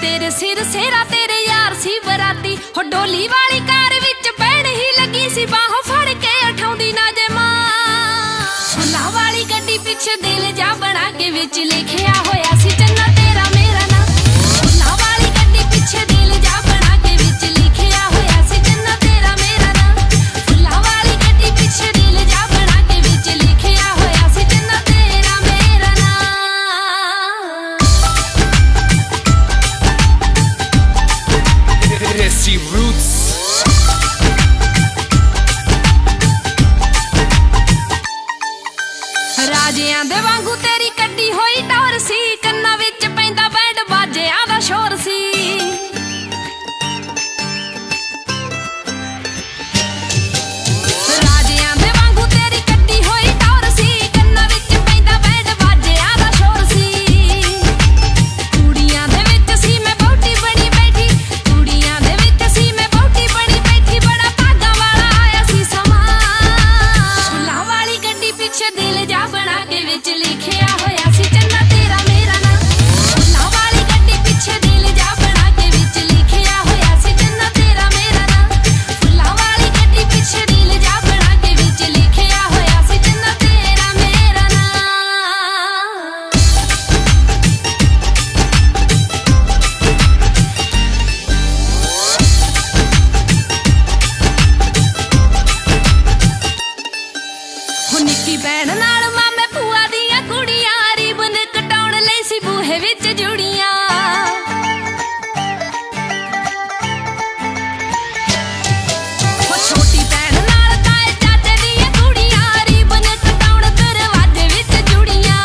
तेरे सिर सेरा तेरे यार सी बराती हो डोली वाली कार विच बैठ ही लगी सी बाहों फड़ के उठाउंदी ना जे मां फुल्लां वाली गड्डी पिछे दिल जा बना के विच लिखिया होया सी चन्ना तेरा मेरा ना फुल्लां वाली गड्डी पिछे दिल जा बना के विच लिखिया होया सी चन्ना तेरा मेरा ना फुल्लां वाली गड्डी पिछे दिल जा बना के विच लिखिया होया सी चन्ना तेरा मेरा ना Desi Roots ਰਾਜਿਆਂ ਦੇ ਵਾਂਗੂ ਤੇਰੀ ਕੱਢੀ ਹੋਈ ਟੌਰ ਸੀ ਕੰਨਾਂ ਵਿੱਚ ਪੈਂਦਾ ਬੈਂਡ ਬਾਜਿਆਂ ਦਾ ਸ਼ੋਰ ਸੀ ਰਾਜਿਆਂ ਦੇ ਵਾਂਗੂ ਤੇਰੀ ਕੱਢੀ ਹੋਈ ਟੌਰ ਸੀ ਕੰਨਾਂ ਵਿੱਚ ਪੈਂਦਾ ਬੈਂਡ ਬਾਜਿਆਂ ਦਾ ਸ਼ੋਰ ਸੀ ਕੁੜੀਆਂ ਦੇ ਵਿੱਚ ਸੀ ਮੈਂ ਬਹੁਤੀ ਬਣੀ ਬੈਠੀ ਕੁੜੀਆਂ ਦੇ ਵਿੱਚ ਸੀ ਮੈਂ ਬਹੁਤੀ ਬਣੀ ਬੈਠੀ ਬੜਾ ਭਾਗਾਂ ਵਾਲਾ ਆਇਆ ਸੀ ਸਮਾਂ ਫੁੱਲਾਂ ਵਾਲੀ ਗੱਡੀ ਪਿੱਛੇ ਦਿਲ ਜਾ ਬਣਾ ਕੇ ਵਿੱਚ ਲਿਖਿਆ ਹੋਇਆ ਸੀ ਚੰਨਾ ਤੇਰਾ ਮੇਰਾ ਨਾ ਫੁੱਲਾਂ ਵਾਲੀ ਗੱਡੀ ਪਿੱਛੇ ਦਿਲ ਜਾ ਬਣਾ ਕੇ ਵਿੱਚ ਲਿਖਿਆ ਹੋਇਆ ਸੀ ਚੰਨਾ ਤੇਰਾ ਮੇਰਾ ਨਾ ਫੁੱਲਾਂ ਵਾਲੀ ਗੱਡੀ ਪਿੱਛੇ ਦਿਲ ਜਾ ਬਣਾ ਕੇ ਵਿੱਚ ਲਿਖਿਆ ਹੋਇਆ ਸੀ ਚੰਨਾ ਤੇਰਾ ਮੇਰਾ ਨਾ ਹੋ ਨਿੱਕੀ ਭੈਣ ਨਾਲ ਮਾਮੇ ਭੂਆ ਦੀਆਂ ਕੁੜੀਆਂ ਰੀਬਨ ਕਟਾਉਣ ਲਈ ਸੀ ਬੂਹੇ ਵਿੱਚ ਜੁੜੀਆਂ ਹੋ ਛੋਟੀ ਭੈਣ ਨਾਲ ਤਾਏ ਚਾਚੇ ਦੀਆਂ ਕੁੜੀਆਂ ਰੀਬਨ ਕਟਾਉਣ ਦਰਵਾਜ਼ੇ ਵਿੱਚ ਜੁੜੀਆਂ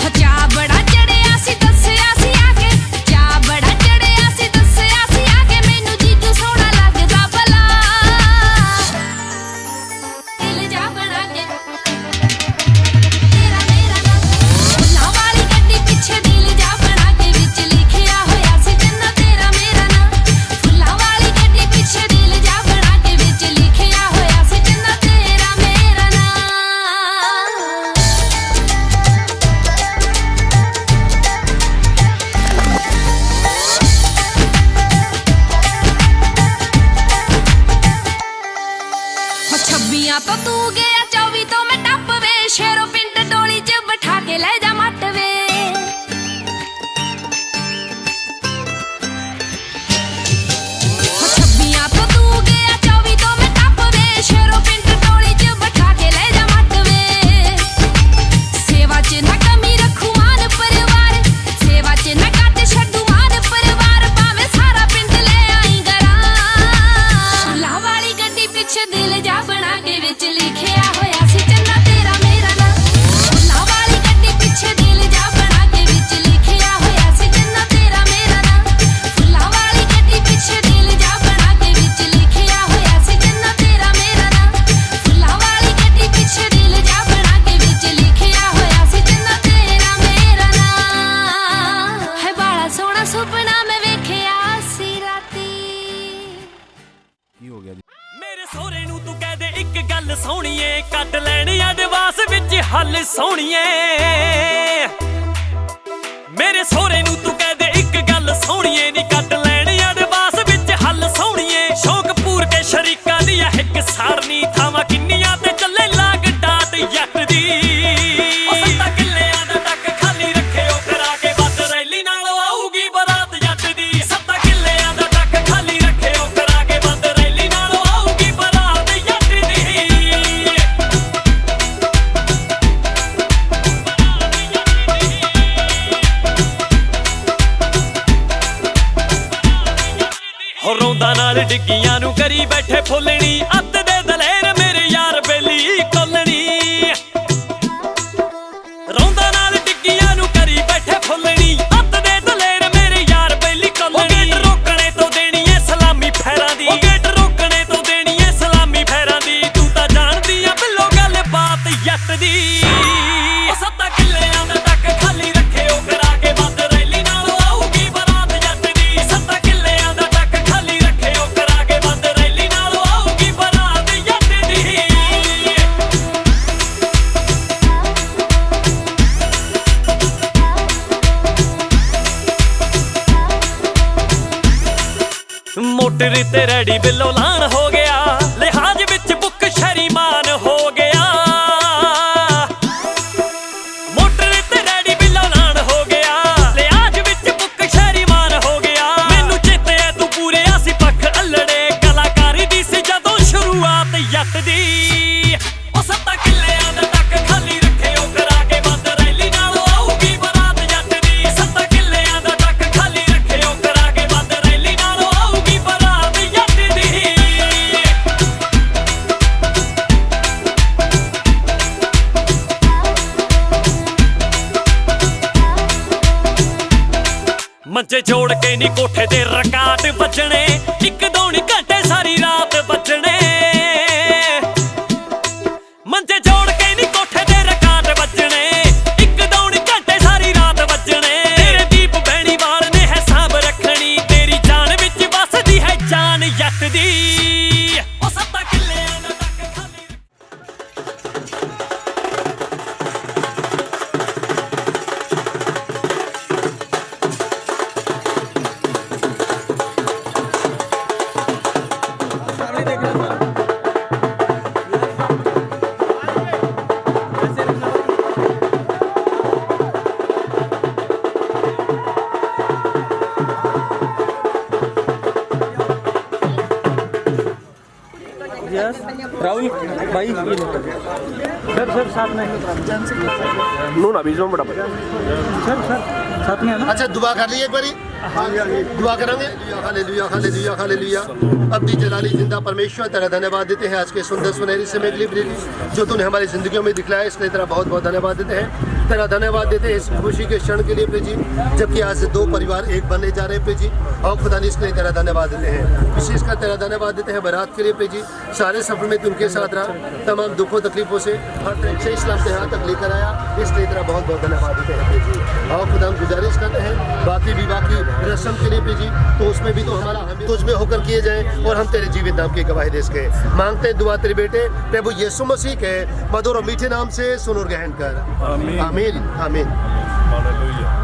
ਹੋ ਚਾਅ ਬੜਾ ਚੜਿਆ ਸੀ ਦੱਸਿਆ ਸੀ ਆ ਕੇ ਚਾਅ ਬੜਾ ਚੜਿਆ ਸੀ ਦੱਸਿਆ ਸੀ ਆ ਕੇ ਮੈਨੂੰ ਜੀਜੂ ਸੋਹਣਾ ਲੱਗਦਾ ਭਲਾ ਦਿਲ ਜਾ ਬਣਾ ਕੇ ਤੇਰਾ ਮੇਰਾ ਨਾ ਫੁੱਲਾਂ ਵਾਲੀ ਗੱਡੀ ਪਿੱਛੇ ਦਿਲ ਜਾ ਬਣਾ ਕੇ ਵਿੱਚ ਲਿਖਿਆ ਹੋਇਆ ਸੀ ਚੰਨਾ ਤੇਰਾ ਮੇਰਾ ਨਾ ਫੁੱਲਾਂ ਵਾਲੀ ਗੱਡੀ ਪਿੱਛੇ ਦਿਲ ਜਾ ਬਣਾ ਕੇ ਵਿੱਚ ਲਿਖਿਆ ਹੋਇਆ ਸੀ ਚੰਨਾ ਤੇਰਾ ਮੇਰਾ ਨਾ ਹੋ ਛੱਬੀਆਂ ਤੋਂ ਤੂੰ ਗਿਆ 24 ਤੋਂ ਮੈਂ ਟੱਪ ਵੇ ਸ਼ੇਰੋ ਪਿੰਡ ਡੋਲੀ 'ਚ ਬਿਠਾ ਕੇ ਲੈ ਜਾ ਮੱਟ ਵੇ ਹੋ ਛੱਬੀਆਂ ਤੋਂ ਤੂੰ ਗਿਆ 24 ਤੋਂ ਮੈਂ ਟੱਪ ਵੇ ਸ਼ੇਰੋ ਪਿੰਡ ਡੋਲੀ 'ਚ ਬਿਠਾ ਕੇ ਲੈ ਜਾ ਮੱਟ ਵੇ ਸੇਵਾ 'ਚ ਨਾ ਕਮੀ ਰੱਖੂ ਮਾਨ ਪਰਿਵਾਰ ਸੇਵਾ 'ਚ ਨਾ ਕੱਟ ਛੱਡੂ ਮਾਨ ਪਰਿਵਾਰ ਭਾਵੇਂ ਸਾਰਾ ਪਿੰਡ ਲੈ ਆਈ ਗਰਾਂ ਫੁੱਲਾਂ ਵਾਲੀ ਗੱਡੀ ਪਿੱਛੇ ਦਿਲ ਜਾ ਬਣਾ ਕੇ ਵਿੱਚ ਲਿਖਿਆ ਹੋਇਆ ਸੀ ਚੰਨਾ ਤੇਰਾ ਮੇਰਾ ਨਾ ਫੁੱਲਾਂ ਵਾਲੀ ਗੱਡੀ ਪਿੱਛੇ ਦਿਲ ਜਾ ਬਣਾ ਕੇ ਵਿੱਚ ਲਿਖਿਆ ਹੋਇਆ ਸੀ ਚੰਨਾ ਤੇਰਾ ਮੇਰਾ ਨਾ ਫੁੱਲਾਂ ਵਾਲੀ ਗੱਡੀ ਪਿੱਛੇ ਦਿਲ ਜਾ ਬਣਾ ਕੇ ਵਿੱਚ ਲਿਖਿਆ ਹੋਇਆ ਸੀ ਚੰਨਾ ਤੇਰਾ ਮੇਰਾ ਨਾ ਫੁੱਲਾਂ ਵਾਲੀ ਗੱਡੀ ਪਿੱਛੇ ਦਿਲ ਜਾ ਬਣਾ ਕੇ ਵਿੱਚ ਲਿਖਿਆ ਹੋਇਆ ਸੀ ਚੰਨਾ ਤੇਰਾ ਮੇਰਾ ਨਾ ਹੈ ਬਾਲਾ ਸੋਹਣਾ ਸੁਪਨਾ ਮੈਂ ਵੇਖਿਆ ਸੀ ਰਾਤੀ ਕੀ ਹੋ ਗਿਆ ਜੀ ਮੇਰੇ ਸਹੁਰੇ ਨੂੰ ਤੂੰ ਕਹਿ ਦੇ ਇੱਕ ਗੱਲ ਸੋਹਣੀਏ ਕੱਢ ਲੈਣ ਅਡਵਾਂਸ ਵਿੱਚ ਹੱਲ ਸੋਹਣੀਏ ਮੇਰੇ ਸਹੁਰੇ ਨੂੰ ਤੂੰ ਕਹਿ ਦੇ ਇੱਕ ਗੱਲ ਸੋਹਣੀਏ ਨੀ ਕੱਢ ਲੈਣ ਅਡਵਾਂਸ ਵਿੱਚ ਹੱਲ ਸੋਹਣੀਏ ਸ਼ੌਕ ਪੂਰ ਕੇ ਸ਼ਰੀਕਾਂ ਦੀ ਆ ਇੱਕ ਸਾਰਨੀ ਥਾਵਾਂ ਕਿੰਨੀਆਂ ਤੇ ਚੱਲੇ ਲਾਗ ਡਾਟ ਜੱਟ ਦੀ ਉਹ 7 ਕਿੱਲਿਆਂ ਦਾ ਟੱਕ ਖਾਲੀ ਰੱਖਿਓ ਕਰਾ ਕੇ ਵੱਧ ਰੈਲੀ ਨਾਲ ਆਊਗੀ ਬਰਾਤ ਜੱਟ ਦੀ 7 ਕਿੱਲਿਆਂ ਦਾ ਟੱਕ ਖਾਲੀ ਰੱਖਿਓ ਕਰਾ ਕੇ ਵੱਧ ਰੈਲੀ ਨਾਲ ਆਊਗੀ ਬਰਾਤ ਜੱਟ ਦੀ ਹੋ ਰੌਂਦਾ ਨਾਲ ਡਿੱਗੀਆਂ ਨੂੰ ਕਰੀ ਬੈਠੇ ਫੁੱਲਣੀ ਅੱਤ ਦੇ ਦਲੇਰ ਮੇਰੇ ਯਾਰ ਬੇਲੀ ਕੋਲਣੀ ਰੌਂਦਾ ਨਾਲ ਡਿੱਗੀਆਂ ਨੂੰ ਕਰੀ ਬੈਠੇ ਫੁੱਲਣੀ ਅੱਤ ਦੇ ਦਲੇਰ ਮੇਰੇ ਯਾਰ ਬੇਲੀ ਕੋਲਣੀ ਗੇਟ ਰੋਕਣੇ ਤੋਂ ਦੇਣੀ ਏ ਸਲਾਮੀ ਫੈਰਾਂ ਦੀ ਗੇਟ ਰੋਕਣੇ ਤੋਂ ਦੇਣੀ ਏ ਸਲਾਮੀ ਫੈਰਾਂ ਦੀ ਤੂੰ ਤਾਂ ਜਾਣਦੀ ਆ ਬਿੱਲੋ ਗੱਲ ਬਾਤ ਜੱਟ ਦੀ ਉਹ 7 ਕਿੱਲਿਆਂ ਦਾ ਟੱਕ ਖਾਲੀ ਰੱਖਿਓ ਕਰਾ ਕੇ ਵੱਧ ਰੈਲੀ ਨਾਲ ਆਊਗੀ ਬਰਾਤ ਜੱਟ ਦੀ 7 ਕਿੱਲਿਆਂ ਦਾ ਟੱਕ ਖਾਲੀ ਰੱਖਿਓ ਕਰਾ ਕੇ ਵੱਧ ਰੈਲੀ ਨਾਲ ਆਊਗੀ ਬਰਾਤ मोटर ते रेडी बिलो लान हो गया, लिहाज विच बुक शरीमान हो गया। मोटर ते रेडी बिलो लान हो गया, लिहाज विच बुक शरीमान हो गया। मैनू चेते है तू पूरे आसी पख अल्लड़े, कलाकारी दी सी जदों शुरुआत जट दी। ओ 7 किल्लियां दा टक खाली रखे ओ करा के बंद रैली नाल आऊगी बरात जट दी। 7 किल्लियां दा टक खाली रखे ओ करा के बंद रैली नाल आऊगी बरात जट दी। मंचे जोड़ के नी कोठे ते रकाट बजने, एक दो नी घंटे सारी रात बजने। मंचे जोड़ के नी कोठे ते रकाट बजने, एक दो नी घंटे सारी रात बजने। तेरे दीप बैणी वाल ने है सांभ रखनी, तेरी जान विच बसदी है जान जट दी। ओ 7 किल्लियां दा टक खाली राहुल भाई सर साथ में नो ना बीच में बड़ा सर साथ में है ना। अच्छा दुआ कर ली एक बारी, दुआ करेंगे। Hallelujah hallelujah hallelujah. अब्दी जलाली जिंदा परमेश्वर, तेरा धन्यवाद देते हैं आज के सुंदर सुनहरी समय के लिए जो तूने हमारी जिंदगियों में दिखलाया, इसलिए तेरा बहुत बहुत धन्यवाद देते हैं। तेरा धन्यवाद देते हैं इस खुशी के क्षण के लिए प्रिय जी, जबकि आज से 2 परिवार एक बनने जा रहे हैं प्रिय जी। और खुदा ने इसके लिए तेरा धन्यवाद देते हैं, विशेषकर तेरा धन्यवाद देते हैं बारात के लिए प्रिय जी। सारे सफर में तू उनके साथ रहा, तमाम दुखों तकलीफों से हर तरह से इस्लाम से यहाँ तक लेकर आया, इसलिए तेरा बहुत बहुत धन्यवाद देते हैं प्रिय जी। और खुदा हम गुजारिश करते हैं बाकी विवाह की रस्म के लिए प्रिय जी, तो उसमें भी तो हमारा तुझ में होकर किए जाए और हम तेरे जीवित नाम की गवाही दे सके। मांगते हैं दुआ तेरे बेटे प्रभु यीशु मसीह के मधुर और मीठे नाम से, सुन और ग्रहण कर। आमीन आमीन आमीन। हालेलुया।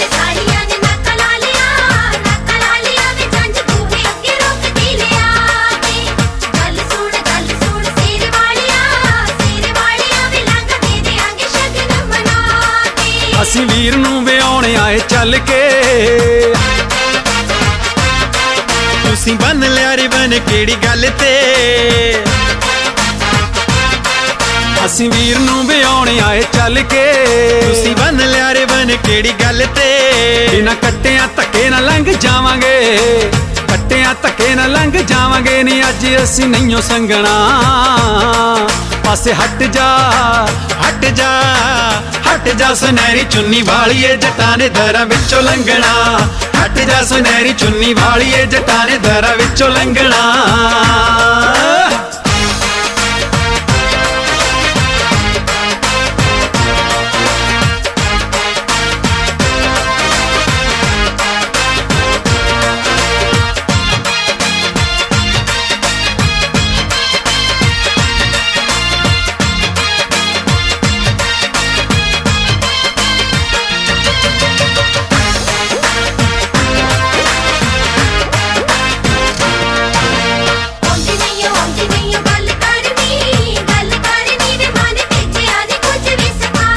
ਸਾੜੀਆਂ ਨੇ ਨੱਕ ਲਾ ਲਿਆ ਵੇ ਜੰਜ ਤੂੰ ਹੀ ਅੱਗੇ ਰੋਕਦੀ ਲਿਆ ਕੇ ਗੱਲ ਸੁਣ ਸਿਰ ਵਾਲੀਆਂ ਵੇ ਲੰਘ ਦੇ ਦਿਆਂਗੇ ਸ਼ਗਨ ਮਨਾ ਕੇ ਅਸੀਂ ਵੀਰ ਨੂੰ ਵਿਆਉਣ ਆਏ ਚੱਲ ਕੇ ਤੁਸੀਂ ਬੰਨ ਲਿਆ ਰਿਬਨ ਕਿਹੜੀ ਗੱਲ ਤੇ ਅਸੀਂ ਵੀਰ ਨੂੰ ਵਿਆਉਣ ਆਏ ਚੱਲ ਕੇ ਤੁਸੀਂ ਬੰਨ ਲਿਆ ਰਿਬਨ ਕਿਹੜੀ ਗੱਲ ਤੇ ਬਿਨਾਂ ਕੱਟਿਆਂ ਧੱਕੇ ਨਾ ਲੰਘ ਜਾਵਾਂਗੇ ਕੱਟਿਆਂ ਧੱਕੇ ਨਾ ਲੰਘ ਜਾਵਾਂਗੇ ਨੀ ਅੱਜ ਅਸੀਂ ਨਹੀਂਓ ਸੰਗਣਾ ਪਾਸੇ ਹਟ ਜਾ ਹਟ ਜਾ ਹਟ ਜਾ ਸੁਨਹਿਰੀ ਚੁੰਨੀ ਵਾਲੀਏ ਜੱਟਾਂ ਨੇ ਦਰਾਂ ਵਿੱਚੋਂ ਲੰਘਣਾ ਹਟ ਜਾ ਸੁਨਹਿਰੀ ਚੁੰਨੀ ਵਾਲੀਏ ਜੱਟਾਂ ਨੇ ਦਰਾਂ ਵਿੱਚੋਂ ਲੰਘਣਾ ਆਉਂਦੀ ਨਹੀਂ ਗੱਲ ਕਰਨੀ ਵੇ ਮਨ ਭੇਜਿਆ ਨੀ ਕੁਝ ਵੀ ਸਿਖਾ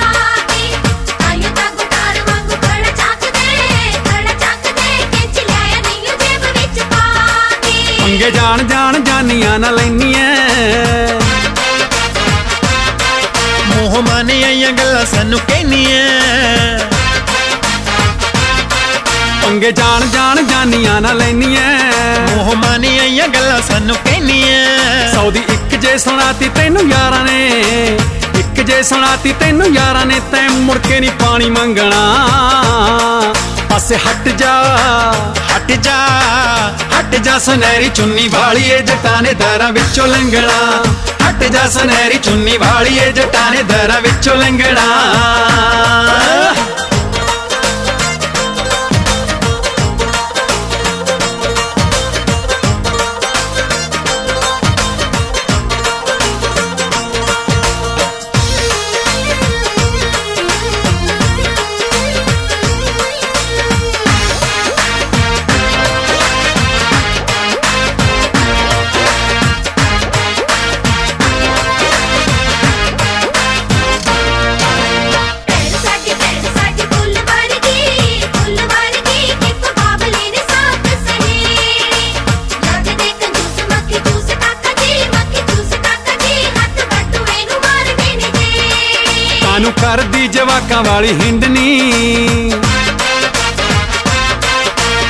ਕੇ ਆਇਓ ਤਾਂ ਗੁਟਾਰ ਵਾਂਗੂ ਖੜਾ ਚੱਕਦੇ ਖਿੱਚ ਲਿਆ ਨਹੀਂ ਜੇਬ ਵਿੱਚ ਪਾ ਕੇ ਪੰਗੇ ਜਾਣ ਜਾਨੀਆਂ ਨਾ ਲੈਨੀਆਂ ਮੋਹ ਮਾਨੇ ਆਈਆਂ ਗੱਲਾਂ ਸਾਨੂੰ ਕਹਿਨੀਆਂ ਪੰਗੇ ਜਾਣ ਜਾਨੀਆਂ ਨਾ ਲੈਨੀਆਂ ਮੋਹ ਮਾਨੇ ਆਈਆਂ ਗੱਲਾਂ ਸਾਨੂੰ ਕਹਿਨੀਆਂ ਸੌ ਦੀ ਇੱਕ ਜੇ ਸੁਣਾਤੀ ਤੈਨੂੰ ਯਾਰਾਂ ਨੇ ਇੱਕ ਜੇ ਸੁਣਾਤੀ ਤੈਨੂੰ ਯਾਰਾਂ ਨੇ ਤੈਂ ਮੁੜ ਕੇ ਨਹੀਂ ਪਾਣੀ ਮੰਗਣਾ ਪਾਸੇ ਹਟ ਜਾ ਹਟ ਜਾ ਹਟ ਜਾ ਸੁਨਹਿਰੀ ਚੁੰਨੀ ਵਾਲੀਏ ਜੱਟਾਂ ਨੇ ਦਰਾਂ ਵਿੱਚੋਂ ਲੰਘਣਾ ਹਟ ਜਾ ਸੁਨਹਿਰੀ ਚੁੰਨੀ ਵਾਲੀਏ ਜੱਟਾਂ ਨੇ ਦਰਾਂ ਵਿੱਚੋਂ ਲੰਘਣਾ ਭੈਣ ਸਾਡੀ ਫੁੱਲ ਵਰਗੀ ਕਿਸ ਬਾਬਲੇ ਨੇ ਸਾਥ ਸਹੇੜੀ ਲੱਗਦੇ ਕੰਜੂਸ ਮੱਖੀ ਚੂਸ ਕਾਕਾ ਜੀ ਹੱਥ ਬੱਟੂਏ ਨੂੰ ਮਾਰਦੇ ਨੇ ਜਿਹੜੀ ਕਾਨੂੰ ਕਰਦੀ ਜਵਾਕਾਂ ਵਾਲੀ ਹਿੰਡਨੀ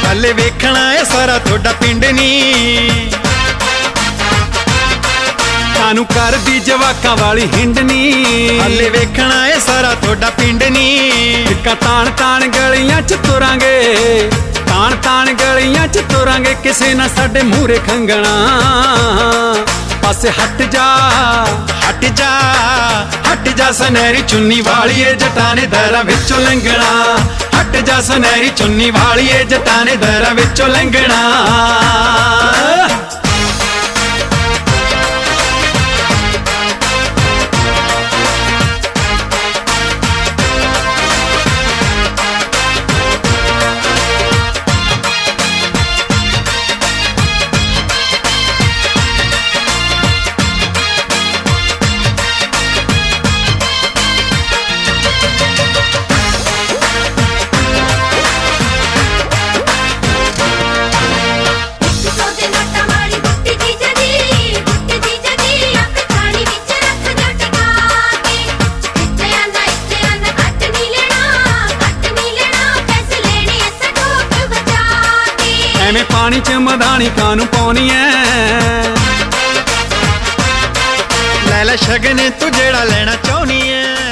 ਹਲੇ ਵੇਖਣਾ ਏ ਸਾਰਾ ਤੁਹਾਡਾ ਪਿੰਡ ਨੀ ਕਾਨੂੰ ਕਰਦੀ ਜਵਾਕਾਂ ਵਾਲੀ ਹਿੰਡਨੀ ਹਲੇ ਵੇਖਣਾ ਏ ਸਾਰਾ ਤੁਹਾਡਾ ਪਿੰਡ ਨੀ ਇੱਕਾ ਤਾਣ ਗਲੀਆਂ ਚ ਤੁਰਾਂਗੇ ਤਾਣ ਗਲੀਆਂ ਚ ਤੁਰਾਂਗੇ ਕਿਸੇ ਨਾ ਸਾਡੇ ਮੂਹਰੇ ਖੰਗਣਾ ਪਾਸੇ ਹਟ ਜਾ ਹਟ ਜਾ ਹਟ ਜਾ ਸੁਨਹਿਰੀ ਚੁੰਨੀ ਵਾਲੀਏ ਜੱਟਾਂ ਨੇ ਦਰਾਂ ਵਿੱਚੋਂ ਲੰਘਣਾ ਹਟ ਜਾ ਸੁਨਹਿਰੀ ਚੁੰਨੀ ਵਾਲੀਏ ਜੱਟਾਂ ਨੇ ਦਰਾਂ ਵਿੱਚੋਂ ਲੰਘਣਾ ਪਾਣੀ ਚ ਮਧਾਣੀ ਕਾਨੂੰ ਪਾਉਣੀ ਐ ਲੈ ਲੈ ਸ਼ਗਨ ਤੂੰ ਜਿਹੜਾ ਲੈਣਾ ਚਾਹੁੰਨੀ ਐ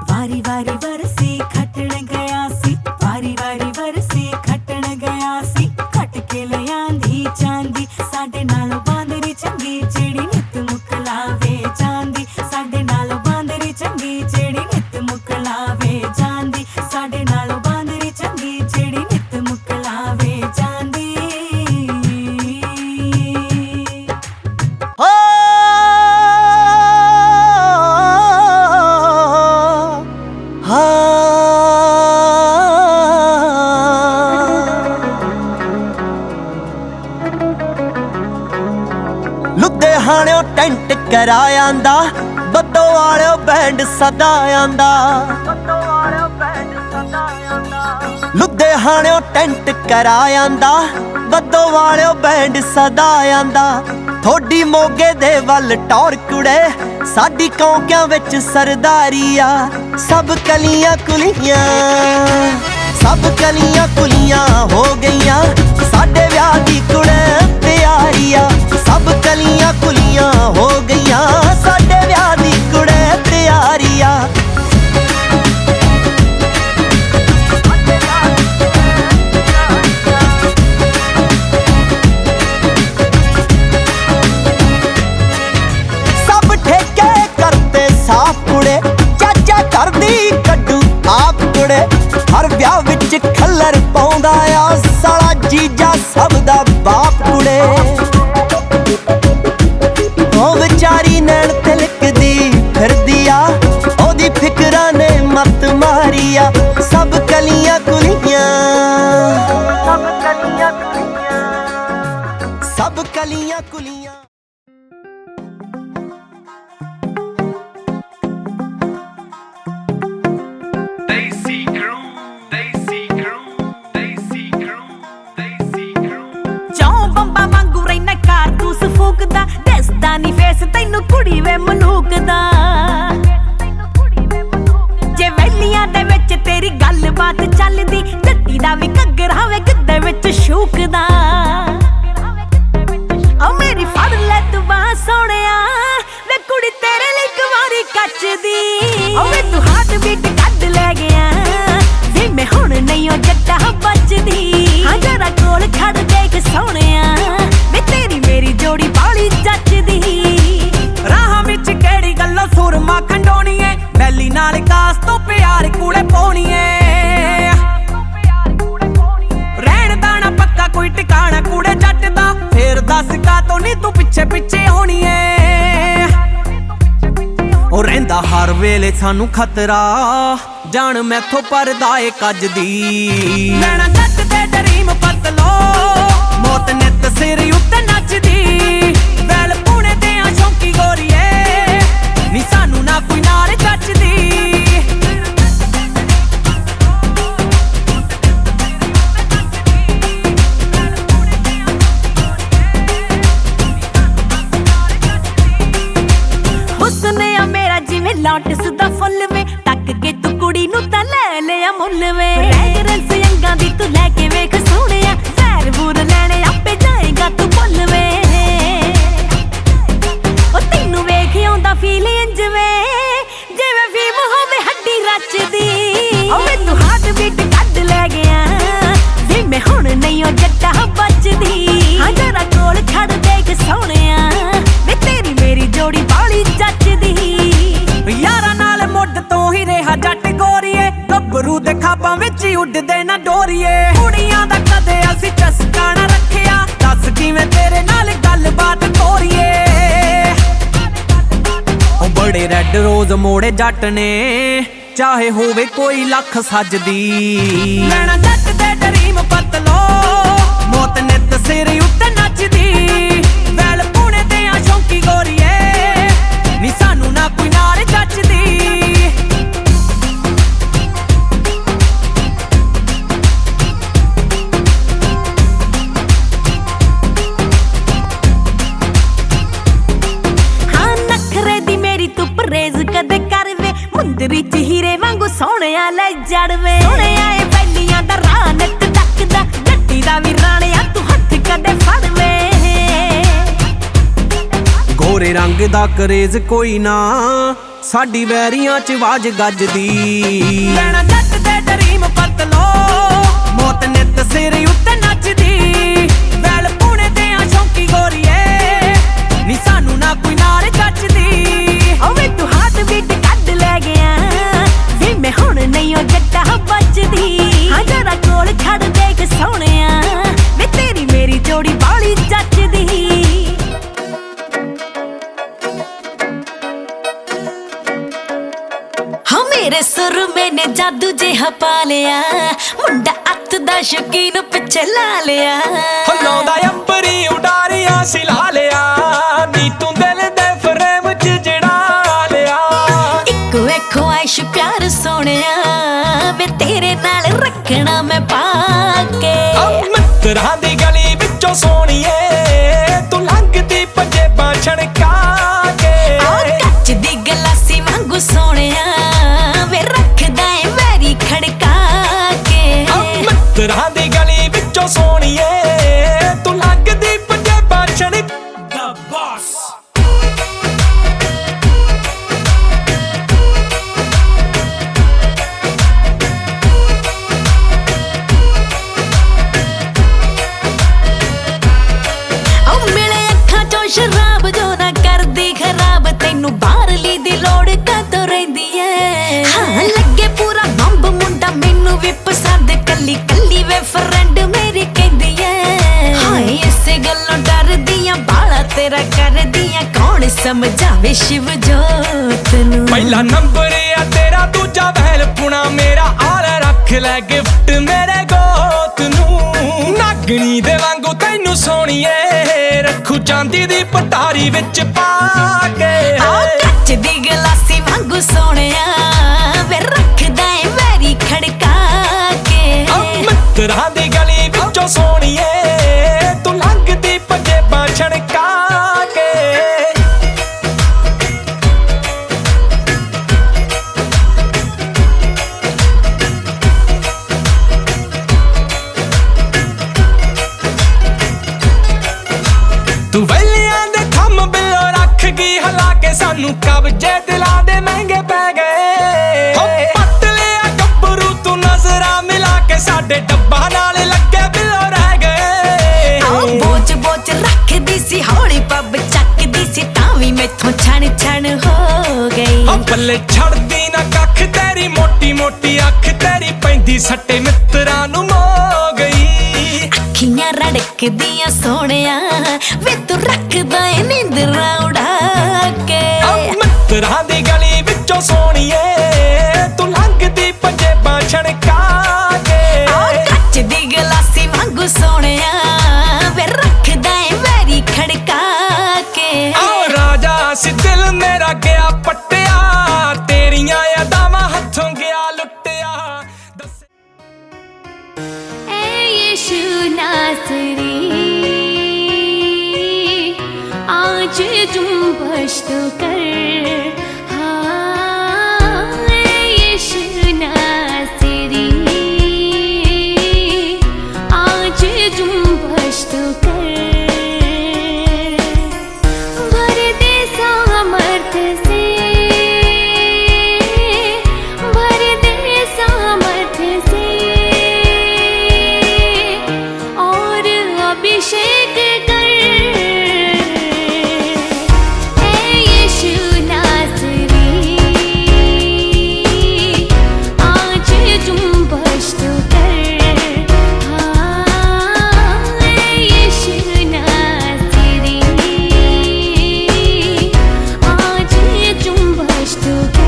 ਵਾਰੀ ਵਾਰੀ ਵਰਸੀ ਖੱਟਣ ਗਿਆ ਸੀ ਵਾਰੀ ਵਾਰੀ ਵਰਸੀ ਖੱਟਣ ਗਿਆ ਸੀ ਖੱਟ ਕੇ ਲਿਆਂਦੀ ਚਾਂਦੀ ਸਾਡੇ ਨਾਲੋਂ ਬਾਂਦਰੀ ਚੰਗੀ ਜਿਹੜੀ ਨਿਤ ਮੁਕਲਾਵੇ ਜਾਂਦੀ ਸਾਡੇ ਨਾਲੋਂ ਬਾਂਦਰੀ ਚੰਗੀ ਜਿਹੜੀ ਨਿਤ ਮੁਕਲਾਵੇ ਜਾਂਦੀ ਸਾਡੇ ਨਾਲੋਂ ਬਾਂਦਰੀ ਚੰਗੀ ਜਿਹੜੀ ਨਿਤ ਮੁਕਲਾਵੇ ਜਾਂਦੀ ਲੁਧਿਆਣਿਓਂ ਟੈਂਟ ਕਰਾਇਆਂਦਾ ਬੱਦੋ ਵਾਲਿਓ ਬੈਂਡ ਸਦਾ ਆਂਦਾ ਲੁਧਿਆਣਿਓਂ ਟੈਂਟ ਕਰਾਇਆਂਦਾ ਬੱਦੋ ਵਾਲਿਓ ਬੈਂਡ ਸਦਾ ਆਂਦਾ ਥੋੜੀ ਮੋਗੇ ਦੇ ਵੱਲ ਟੌਰ ਕੁੜੇ ਸਾਡੀ ਕੌਂਕਿਆਂ ਵਿੱਚ ਸਰਦਾਰੀ ਆ ਸਭ ਕਲੀਆਂ ਕੁਲੀਆਂ ਹੋ ਗਈਆਂ ਸਾਡੇ ਵਿਆਹ ਦੀ ਕੁੜੇ ਤਿਆਰੀ ਆ ਸਭ ਕਲੀਆਂ ਕੁਲੀਆਂ ਹੋ ਗਈਆਂ ਸਾਡੇ ਵਿਆਹ ਦੀ ਕੁੜੇ ਤਿਆਰੀ ਆ ਸਭ ਠੇਕੇ ਕਰਤੇ ਸਾਫ ਕੁੜੇ ਚਾਚਾ ਕਰਦੀ ਕੱਢੂ ਆਪ ਕੁੜੇ ਹਰ ਵਿਆਹ ਵਿੱਚ ਖੱਲਰ ਪਾਉਂਦਾ ਆ ਸਾਲਾ ਜੀਜਾ ਸਭ ਦਾ ਬਾਪ ਕੁੜੇ ਉਹ ਵਿਚਾਰੀ ਨੈਣ ਤਿਲਕਦੀ ਫਿਰਦੀ ਆ ਉਹਦੀ ਫਿਕਰਾਂ ਨੇ ਮੱਤ ਮਾਰੀ ਆ ਸਭ ਕਲੀਆਂ ਕੁਲੀਆਂ ਸਭ ਕਲੀਆਂ ਕੁਲੀਆਂ ਨੀ ਫੇਸ ਤੈਨੂੰ ਕੁੜੀ ਵੇ ਮਲੂਕ ਦਾ ਜੇ ਵੈਲੀਆਂ ਦੇ ਵਿੱਚ ਤੇਰੀ ਗੱਲਬਾਤ ਚੱਲਦੀ ਜੱਟੀ ਦਾ ਵੀ ਘੱਗਰਾ ਵੇ ਗਿੱਧੇ ਵਿੱਚ ਸ਼ੂਕਦਾ ਆ ਮੇਰੀ ਫੜ ਲੈ ਤੂੰ ਬਾਹ ਸੋਹਣਿਆ ਵੇ ਕੁੜੀ ਤੇਰੇ ਲਈ ਕੁਵਾਰੀ ਕੱਚਦੀ ਓ ਵੇ ਤੂੰ ਹਾਰਟ ਬੀਟ ਕੱਢ ਲੈ ਗਿਆ ਵੀ ਮੈਂ ਹੁਣ ਨਹੀਂ ਉਹ ਜੱਟਾ ਬਚਦੀ ਹਾਂ ਜਰਾ ਕੋਲ ਖੜ ਦੇਖ ਸੋਹਣਿਆ ਵੇ ਤੇਰੀ ਮੇਰੀ ਜੋੜੀ ਬਾਲੀ ਜੱਚਦੀ ਹੁੰਦਾ ਹਰ ਵੇਲੇ ਸਾਨੂੰ ਖਤਰਾ ਜਾਣ ਮੈਥੋਂ ਪਰਦਾ ਏ ਕੱਜ ਦੀ ਨੈਣਾ ਜੱਟ ਦੇ ਡਰੀਮ ਪਤਲੋ ਮੌਤ ਨਿੱਤ ਸਿਰ ਉੱਤੇ ਨੱਚਦੀ ਵੈਲ ਪੂਣੇ ਤੇ ਆ ਸ਼ੌਂਕੀ ਗੋਰੀਏ ਨੀ ਸਾਨੂੰ ਨਾ ਕੋਈ ਨਾਲ ਜੱਚਦੀ ਹੁਸਨੇ ਆ ਮੇਰਾ ਜਿਵੇਂ ਲੋਟਸ ਦਾ ਫੁੱਲ ਵੇ ਟੱਕ ਕੇ ਤੂੰ ਕੁੜੀ ਨੂੰ ਤਾਂ ਲੈ ਲਿਆ ਮੁੱਲ ਵੇ ਫ੍ਰੈਗਰੈਂਸ ਅੰਗਾਂ ਦੀ ਤੂੰ ਲੈ ਕੇ ਵੇਖ ਸੋਹਣਿਆ ਫੈਰ ਬੂਰ ਲੈਣੇ ਆਪੇ ਜਾਏਗਾ ਤੂੰ ਭੁੱਲ ਵੇ ਉਹ ਤੈਨੂੰ ਵੇਖ ਆਉਂਦਾ ਫੀਲ ਇੰਜ ਜਿਵੇਂ ਫੀਮ ਹੋਵੇ ਹੱਡੀ ਰਚਦੀ ਓਏ ਤੂੰ ਹਾਰਟ ਬੀਟ ਕੱਢ ਲੈ ਗਿਆ ਵੀ ਮੈਂ ਹੁਣ ਨਹੀਂ ਉਹ ਜੱਟਾ ਬਚਦੀ ਹਾਂ ਜਰਾ ਕੋਲ ਖੜ ਦੇਖ ਸੋਹਣਿਆ ਵੇ ਤੇਰੀ ਮੇਰੀ ਜੋੜੀ ਬਾਲੀ ਜੱਚਦੀ ਯਾਰਾਂ ਨਾਲ ਮੁੱਢ ਤੋਂ ਹੀ ਰਿਹਾ ਜੱਟ ਗੋਰੀਏ ਗੱਭਰੂ ਦੇ ਖਾਬਾਂ ਵਿੱਚ ਹੀ ਉੱਡਦੇ ਨਾ ਡੋਰੀਏ ਕੁੜੀਆਂ ਦਾ ਕਦੇ ਅਸੀਂ ਚਸਕਾ ਨਾ ਰੱਖਿਆ ਦੱਸ ਕਿਵੇਂ ਤੇਰੇ ਨਾਲ ਗੱਲਬਾਤ ਤੋਰੀਏ ਉਹ ਬੜੇ ਰੈੱਡ ਰੋਜ਼ ਮੋੜੇ ਜੱਟ ਨੇ ਚਾਹੇ ਹੋਵੇ ਕੋਈ ਲੱਖ ਸੱਜਦੀ ਨੈਣਾ ਜੱਟ ਦੇ ਡਰੀਮ ਪਤਲੋ ਮੌਤ ਨਿੱਤ ਸਿਰ ਉੱਤੇ ਨੱਚਦੀ ਵੈਲ ਪੂਣੇ ਤੇ ਆ ਸ਼ੌਂਕੀ ਗੋਰੀਏ ਨੀ ਸਾਨੂੰ ਨਾ ਕੋਈ ਨਾਲ ਜੱਚਦੀ ਹਾਂ ਨਖਰੇ ਦੀ ਮੇਰੀ ਤੂੰ ਪਰਹੇਜ਼ ਕਦੇ ਕਰ ਵੇ ਮੁੰਦਰੀ ਚ ਹੀਰੇ ਵਾਂਗੂ ਸੋਹਣਿਆ ਲੈ ਜੜਵੇ ਸੋਹਣਿਆ ਏ ਬੈਲੀਆਂ ਦਾ ਰਾਹ ਨੱਕ ਟੱਕਦਾ ਜੱਟੀ ਦਾ ਵੀ ਰਾਣਿਆ ਤੂੰ ਹੱਥ ਕਦੇ ਫੜ ਵੇ ਗੋਰੇ ਰੰਗ ਦਾ ਕਰੇਜ਼ ਕੋਈ ਨਾ ਸਾਡੀ ਵੈਰੀਆਂ ਚ ਆਵਾਜ਼ ਗੱਜਦੀ ਨੈਣਾ ਜੱਟ ਦੇ ਡਰੀਮ ਪਤਲੋ ਮੌਤ ਨਿੱਤ ਸਿਰ ਉੱਤੇ ਨੱਚਦੀ ਵੈਲ ਪੂਣੇ ਤੇ ਆ ਸ਼ੌਂਕੀ ਗੋਰੀਏ ਨੀ ਸਾਨੂੰ ਨਾ ਕੋਈ ਨਾਲ ਜੱਚਦੀ ਓਏ ਤੂੰ ਹਾਰਟ ਬੀਟ ਕੱਢ ਲੈ ਗਿਆ ਵੀ ਮੈਂ ਹੁਣ ਨਹੀਂ ਉਹ ਜੱਟਾ ਬਚਦੀ ਹਾਂ ਜਰਾ ਕੋਲ ਖੜ ਦੇਖ ਸੋਹਣਿਆ ਵੇ ਤੇਰੀ ਮੇਰੀ ਜੋੜੀ ਬਾਲੀ ਜੱਚਦੀ ਹਾਂ ਮੇਰੇ ਸੁਰਮੇ ਨੇ ਜਾਦੂ ਜਿਹਾ ਪਾ ਲਿਆ ਮੁੰਡਾ ਅੱਤ ਦਾ ਸ਼ੌਕੀਨ ਪਿੱਛੇ ਲਾ ਲਿਆ ਲਾਉਂਦਾ ਅੰਬਰੀ ਉਡਾਰੀਆਂ ਸਿਲਾ ਲਿਆ ਨੀ ਤੂੰ ਦਿਲ ਦੇ ਫਰੇਮ ਚ ਜੜਾ ਲਿਆ ਇੱਕੋ ਵੇਖੋ ਆਇਸ਼ ਪਿਆਰ ਸੋਹਣਿਆ ਵੇ ਤੇਰੇ ਨਾਲ ਰੱਖਣਾ ਮੈਂ ਪਾ ਕੇ ਮਿੱਤਰਾਂ ਦੀ ਗਲੀ ਵਿੱਚੋਂ ਸੋਹਣੀਏ ਤੂੰ ਲੰਘਦੀ ਪੰਜੇਬਾਂ ਛਣਕਾ ਕੇ ਕੱਚ ਦੀ ਗਲਾਸੀ ਵਾਂਗੂ ਸੋਹਣਿਆ ਵੇ ਰੱਖਦਾ ਏ ਵੈਰੀ ਖੜਕਾ ਕੇ ਮਿੱਤਰਾਂ ਦੀ ਗਲੀ ਵਿੱਚੋਂ ਸੋਹਣੀਏ ਤੂੰ ਲੰਘਦੀ ਪੰਜੇਬਾਂ ਛਣਕ ਦਾ ਬਾਸ ਸ਼ਰਾਬ ਜੋ ਨਾ ਕਰਦੀ ਖਰਾਬ ਤੈਨੂੰ ਬਾਹਰਲੀ ਦੀ ਲੋੜ ਕਦੋਂ ਰਹਿੰਦੀ ਐ ਹਾਂ ਲੱਗੇ ਪੂਰਾ ਬੰਬ ਮੁੰਡਾ ਮੈਨੂੰ ਵੀ ਪਸੰਦ ਕੱਲੀ ਕੱਲੀ ਵੇ ਫਰੈਂਡ ਮੇਰੀ ਕਹਿੰਦੀ ਐ ਹਾਏ ਇਸੇ ਗੱਲੋਂ ਡਰਦੀਆਂ ਬਾਲਾ ਤੇਰਾ ਕਰਦੀਆਂ ਕੌਣ ਸਮਝਾਵੇ ਸ਼ਿਵ ਜੋਤ ਨੂੰ ਪਹਿਲਾ ਨੰਬਰ ਆ ਤੇਰਾ ਦੂਜਾ ਵਹਿਲ ਪੁਣਾ ਮੇਰਾ ਆਲ ਰੱਖ ਲੈ ਗਿਫਟ ਮੇਰੇ ਗੋਤ ਨੂੰ ਨਾਗਣੀ ਦੇ ਵਾਂਗੂ ਤੈਨੂੰ ਸੋਹਣੀਏ ਰੱਖੂ ਚਾਂਦੀ ਦੀ ਪਟਾਰੀ ਵਿੱਚ ਪਾ ਕੇ ਕੱਚ ਦੀ ਗਲਾਸੀ ਵਾਂਗੂ ਸੋਹਣਿਆ ਵੇ ਰੱਖਦਾ ਏ ਵੈਰੀ ਖੜਕਾ ਕੇ ਮਿੱਤਰਾਂ ਦੀ ਗਲੀ ਵਿੱਚੋਂ ਸੋਹਣੀਏ ਤੂੰ ਲੰਘਦੀ ਪੰਜੇਬਾਂ ਛਣਕਾ ਕੇ ਤੂੰ ਵੈਲੀਆਂ ਦੇ ਥੰਮ ਬਿੱਲੋ ਰੱਖ ਗਈ ਹਲਾ ਕੇ ਸਾਨੂੰ ਕਬਜੇ ਦਿਲਾਂ ਦੇ ਮਹਿੰਗੇ ਪੈ ਗਏ ਪੱਟ ਲਿਆ ਗੱਭਰੂ ਤੂੰ ਨਜ਼ਰਾਂ ਮਿਲਾ ਕੇ ਸਾਡੇ ਡੱਬਾ ਨਾਲ ਲੱਗੇ ਬਿੱਲੋ ਰਹਿ ਗਏ ਬੋਚ ਬੋਚ ਰੱਖਦੀ ਸੀ ਹੌਲੀ ਪੱਬ ਚੱਕਦੀ ਸੀ ਤਾਂ ਵੀ ਮੈਥੋਂ ਛਣ ਛਣ ਹੋ ਗਈ ਪੱਲੇ ਛੱਡਦੀ ਨਾ ਕੱਖ ਤੇਰੀ ਮੋਟੀ ਮੋਟੀ ਅੱਖ ਤੇਰੀ ਪੈਂਦੀ ਸੱਟੇ ਮਿੱਤਰਾਂ ਨੂੰ ਮੋ ਗਈ ਅੱਖੀਆਂ ਰੜਕਦੀਆਂ ਸੋਹਣਿਆ ਵੇ ਤੂੰ ਰੱਖਦਾ ਏ ਨੀਂਦਰਾਂ ਉਡਾ ਕੇ ਮਿੱਤਰਾਂ ਦੀ ਗਲੀ ਵਿੱਚੋਂ मेरा गया पट्टिया तेरियां यादावां हथों गया लुटिया ऐ यीशु नासरी आज जुम्बश तो कर हाँ ऐ यीशु नासरी आज जुम्बश तो कर भर दे सामर्थ से भर दे सामर्थ से और अभिषेक कर ऐ यीशु नासरी आज जुम्बश तो कर हाँ ऐ यीशु नासरी आज जुम्बश तो कर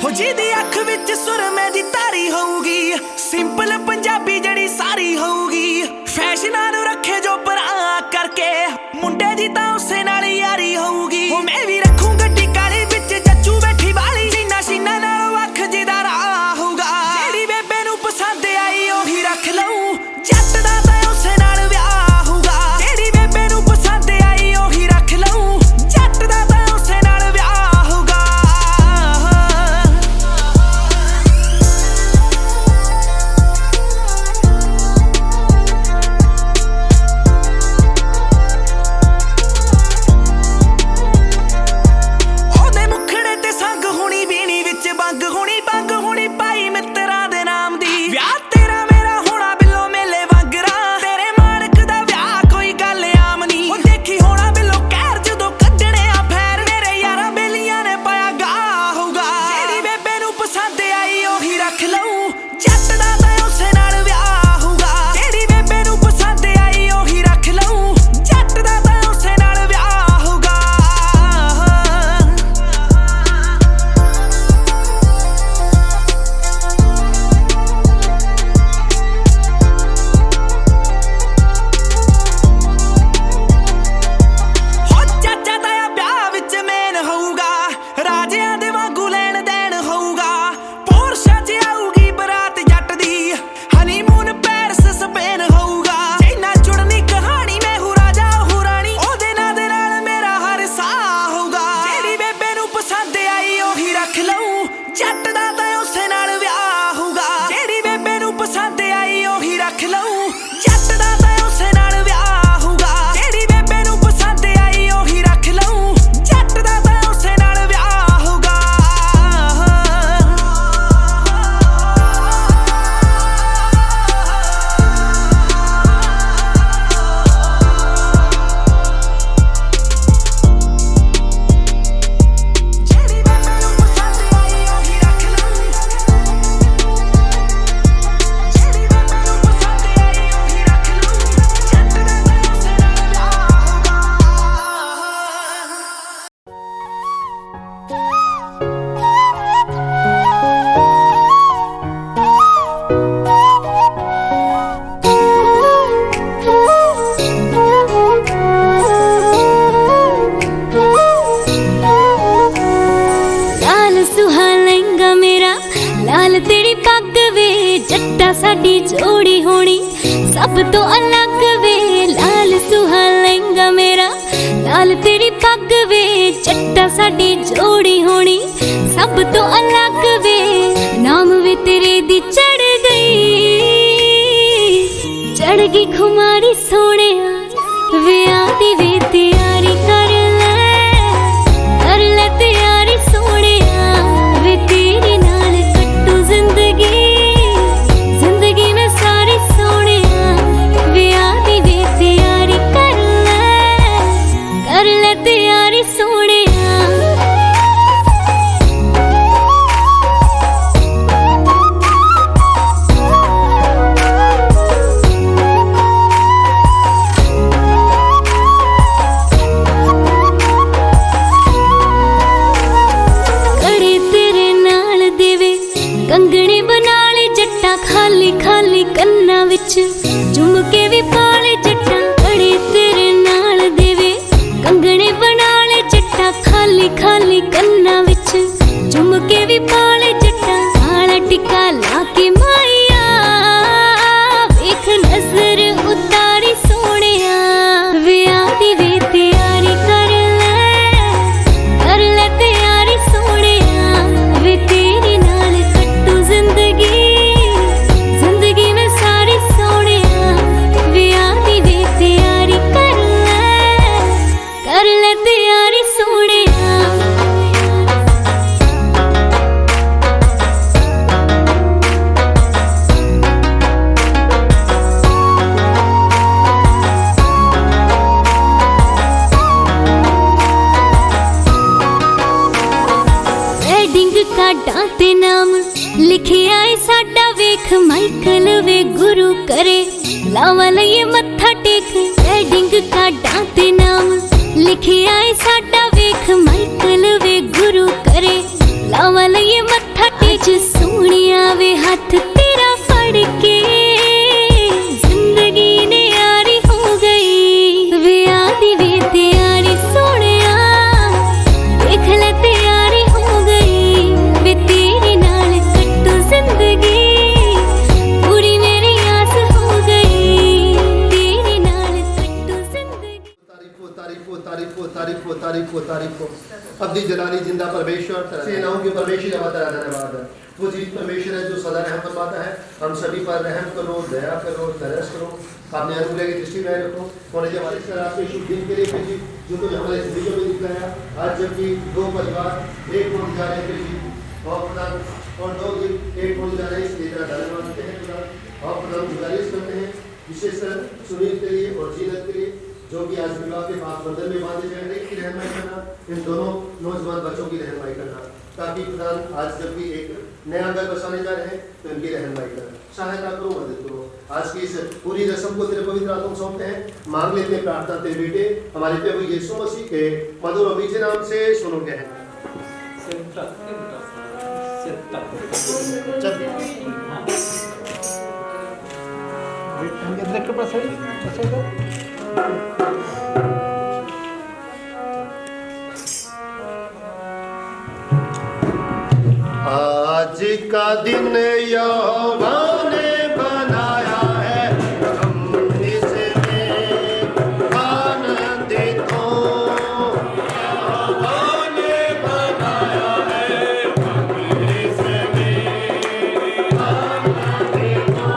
हो जिहदी अख विच सुरमे दी तारी होऊगी सिंपल पंजाबी जड़ी सारी होऊगी फैशनां नूं रखे जो परां करके मुंडे दी तां उसे नाल यारी होऊगी हो मैं भी रखूं गड्डी काली विच जच्चू बैठी वाली सीना सीना नाल अख जिदा राह होऊगा जेड़ी बेबे नूं पसंद आई ओही रख लऊं जट दा तां उसे नाल विआह होऊगा जेड़ी बेबे नूं पसंद आई ओही रख लऊं जट दा तां उसे नाल विआह होऊगा ਉਹਦੇ ਮੁਖੜੇ ਤੇ ਸੰਗ ਹੁਣੀ ਬੀਣੀ ਵਿੱਚ ਬੰਗ ਹੁਣੀ ਪਾਈ ਮਿੱਤਰਾਂ ਦੇ ਨਾਮ ਦੀ ਵਿਆਹ ਤੇਰਾ ਮੇਰਾ ਹੋਣਾ ਬਿੱਲੋ ਮੇਲੇ ਵਾਂਗਰਾ ਤੇਰੇ ਮਾਲਕ ਦਾ ਵਿਆਹ ਕੋਈ ਗੱਲ ਆਮ ਨਹੀਂ ਉਹ ਦੇਖੀ ਹੋਣਾ ਬਿੱਲੋ ਕਹਿਰ ਜਦੋਂ ਕੱਢਣੇ ਆ ਫੈਰ ਮੇਰੇ ਯਾਰਾਂ ਬੇਲੀਆਂ ਨੇ ਪਾਇਆ ਗਾ ਹੋਊਗਾ ਜਿਹੜੀ ਬੇਬੇ ਨੂੰ ਪਸੰਦ ਆਈ ਉਹੀ ਰੱਖ ਲਊਂ ਜੱਟ ਦਾ ਤਾਂ ਉਸੇ ਨਾਲ ਵਿਆਹ ਹੋਊਗਾ ਜਿਹੜੀ ਬੇਬੇ ਨੂੰ ਪਸੰਦ ਆਈ ਉਹੀ ਰੱਖ ਲਊਂ ਜੱਟ ਦਾ ਤਾਂ ਉਸੇ ਨਾਲ ਵਿਆਹ ਹੋਊਗਾ ਹੋ ਚਾਚਾ ਤਾਇਆ ਵਿਆਹ ਵਿੱਚ ਮੇਨ ਹੋਊਗਾ ਰਾਜਿਆਂ ਦੇ ਵਾਂਗੂ ਲੈਣ ਦੇਣ ਹੋਊਗਾ ਪੋਰਸ਼ਾ 'ਚ ਆਊਗੀ ਬਰਾਤ ਜੱਟ ਦੀ ਹਨੀਮੂਨ ਪੈਰਿਸ ਸਪੇਨ ਹੋਊਗਾ ਜਿੰਨਾ ਜੁੜਨੀ ਕਹਾਣੀ ਮੈਂ ਹੂੰ ਰਾਜਾ ਉਹ ਰਾਣੀ ਉਹਦੇ ਨਾਂ ਦੇ ਨਾਲ ਮੇਰਾ ਹਰ ਸਾਹ ਹੋਊਗਾ ਜਿਹੜੀ ਬੇਬੇ ਨੂੰ ਪਸੰਦ ਆਈ ਉਹੀ ਰੱਖ ਲਊਂ ਜੱਟ ਦਾ ਤਾਂ ਉਸੇ ਨਾਲ ਵਿਆਹ ਹੋਊਗਾ ਜਿਹੜੀ ਬੇਬੇ ਨੂੰ ਪਸੰਦ ਆਈ ਉਹੀ ਰੱਖ ਲਊਂ ਜੱਟ ਦਾ ਤਾਂ ਉਸੇ ਨਾਲ ਵਿਆਹ ਹੋਊਗਾ ਜਿਹੜੀ ਬੇਬੇ ਨੂੰ ਪਸੰਦ ਆਈ ਉਹੀ ਰੱਖ ਲਊਂ ਜੱਟ ਦਾ ਤਾਂ ਉਸੇ ਨਾਲ ਵਿਆਹ ਹੋਊਗਾ ਜਿਹੜੀ ਬੇਬੇ ਨੂੰ ਪਸੰਦ ਆਈ ਉਹੀ ਰੱਖ ਲਊਂ ਜਿਹੜੀ ਬੇਬੇ ਨੂੰ ਪਸੰਦ ਆਈ ਉਹੀ ਰੱਖ ਲਊਂ ਜੱਟ ਦਾ ਤਾਂ ਉਸੇ ਨਾਲ ਵਿਆਹ ਹੋਊਗਾ लाल सुहा लहंगा मेरा लाल तेरी पग वे जट्टा साडी जोड़ी होनी सब तो अलग वे लाल सुहा लहंगा मेरा लाल तेरी पग वे जट्टा साडी जोड़ी होनी सब तो अलग वे नाम वे तेरे दी चढ़ गई खुमारी सोने वे आती वे तैयारी कर ले तैयारी सोने वे तेरे नाल कट्टू जिंदगी में सारी सोने वे आती वे तैयारी कर ले तैयारी सोने खाली खाली कन्ना विच झुमके भी पाले जट्टा कड़े तेरे नाल देवे कंगने बना ले जट्टा खाली खाली कन्ना विच झुमके भी पाले जट्टा काला टिक्का लाके माइया वेख नजर उतारी सोहणिया विआह दी वे तैयारी कर ले तैयारी सोहणिया वे तेरे नाल कट्टू जिंदगी जिंदगी में सारी सोहणिया विआह दी वे तैयारी कर ले तैयारी सोहणिया वेडिंग कार्डां ते नाम लिखे आए साडा वेख माइकल वे गुरु करे लावा लइए मत्था टेक वेडिंग कार्डां ते नाम लिखे आए साडा वेख माइकल वे गुरु करे लावा लइए मत्था टेक सोहणिया वे हाथ तेरा फड़ के जिंदगी ने यारी हो गई विआह दी वे तैयारी सोहणिया देख ले तैयारी हो गई वे तेरे नाल कट्टू जिंदगी पूरी मेरी आस हो गई तेरे नाल कट्टू जिंदगी तारीफो तारीफो तारीफो तारीफो तारीफो तारीफो अब्दी जलाली जिंदा परमेश्वर सेनाओं के परमेश्वर का धन्यवाद है वो जीत परमेश्वर है जो सदा रहम फरमाता है हम सभी पर रहम करो दया करो तरस करो अपने अनुग्रह की दृष्टि में रखो और ये हमारे सर आपके शुभ दिन के लिए भेजी जो तुमने हमारे जिंदगी में दिखलाया आज जबकि दो परिवार एक होने जा रहे हैं भेजी और खुदा और दो दिन एक होने जा रहे हैं इसलिए तेरा धन्यवाद देते हैं खुदा और खुदा गुजारिश करते हैं विशेषकर सुनील के लिए और जीनत के लिए जो कि आज विवाह के पास बंधन में बांधे जा रहे हैं की रहनुमाई करना इन दोनों नौजवान बच्चों की रहनुमाई करना ताकि खुदा आज जब भी एक नया घर बसाने जा रहे हैं तो इनकी रहनुमाई करना सहायता करो मदद करो आज की इस पूरी रस्म को तेरे पवित्र आत्मा सौंपते हैं मांग लेते हैं प्रार्थना तेरे बेटे हमारे प्रभु यीशु मसीह के मधुर और मीठे नाम से सुनो कहना आज का दिन यहोवा ने बनाया है हम इसमें आनंदित हो यहोवा ने बनाया है हम इसमें आनंदित हो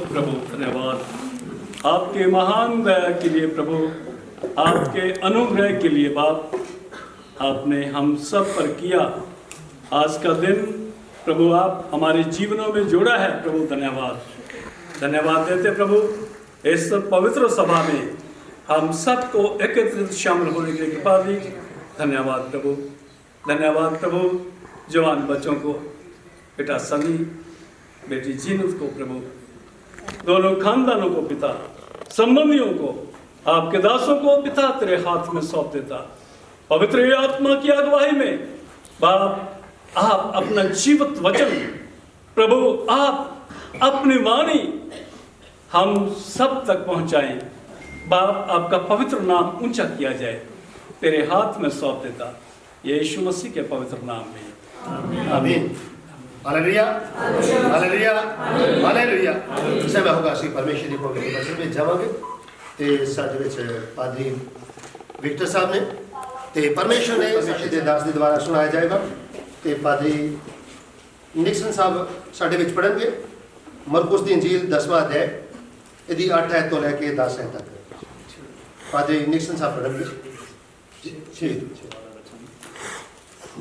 प्रभु धन्यवाद आपके महान दया के लिए प्रभु, आपके अनुग्रह के लिए बाप आपने हम सब पर किया। आज का दिन प्रभु आप हमारे जीवनों में जोड़ा है प्रभु, धन्यवाद देते प्रभु। इस पवित्र सभा में हम सबको एकत्रित शामिल होने की कृपा दी। धन्यवाद प्रभु। जवान बच्चों को, बेटा सनी, बेटी जीनत को प्रभु, दोनों खानदानों को पिता, संबंधियों को, आपके दासों को पिता तेरे हाथ में सौंप देता। पवित्र आत्मा की अगुवाई में बाप आप अपना जीवित वचन प्रभु, आप अपनी वाणी हम सब तक पहुंचाएं बाप, आपका पवित्र नाम ऊंचा किया जाए। तेरे हाथ में सौंप देता, यीशु मसीह के पवित्र नाम में आमीन। Hallelujah, hallelujah, hallelujah. समय होगा ਅਸੀਂ ਪਰਮੇਸ਼ਰ को वचन ਵਿੱਚ ਜਾਵਾਂਗੇ ਤੇ ਸਾਡੇ ਵਿੱਚ ਪਾਦਰੀ ਵਿਕਟਰ ਸਾਹਿਬ ਨੇ ਤੇ ਪਰਮੇਸ਼ਰ ਨੇ ਸਾਡੇ ਦੇ ਦਾਸ ਦੇ ਦੁਆਰਾ ਸੁਣਾਇਆ ਜਾਏਗਾ ਤੇ ਪਾਦਰੀ ਨਿਕਸਨ ਸਾਹਿਬ ਸਾਡੇ ਵਿੱਚ ਪੜ੍ਹਨਗੇ ਮਰਕੁਸ ਦੀ ਇੰਜੀਲ 10ਵਾਂ ਅਧਿਆਇ ਇਹਦੀ 8 ਐਤ ਤੋਂ ਲੈ ਕੇ 10 ਐਤ ਤੱਕ। ਪਾਦਰੀ ਨਿਕਸਨ ਸਾਹਿਬ ਪੜ੍ਹਨਗੇ।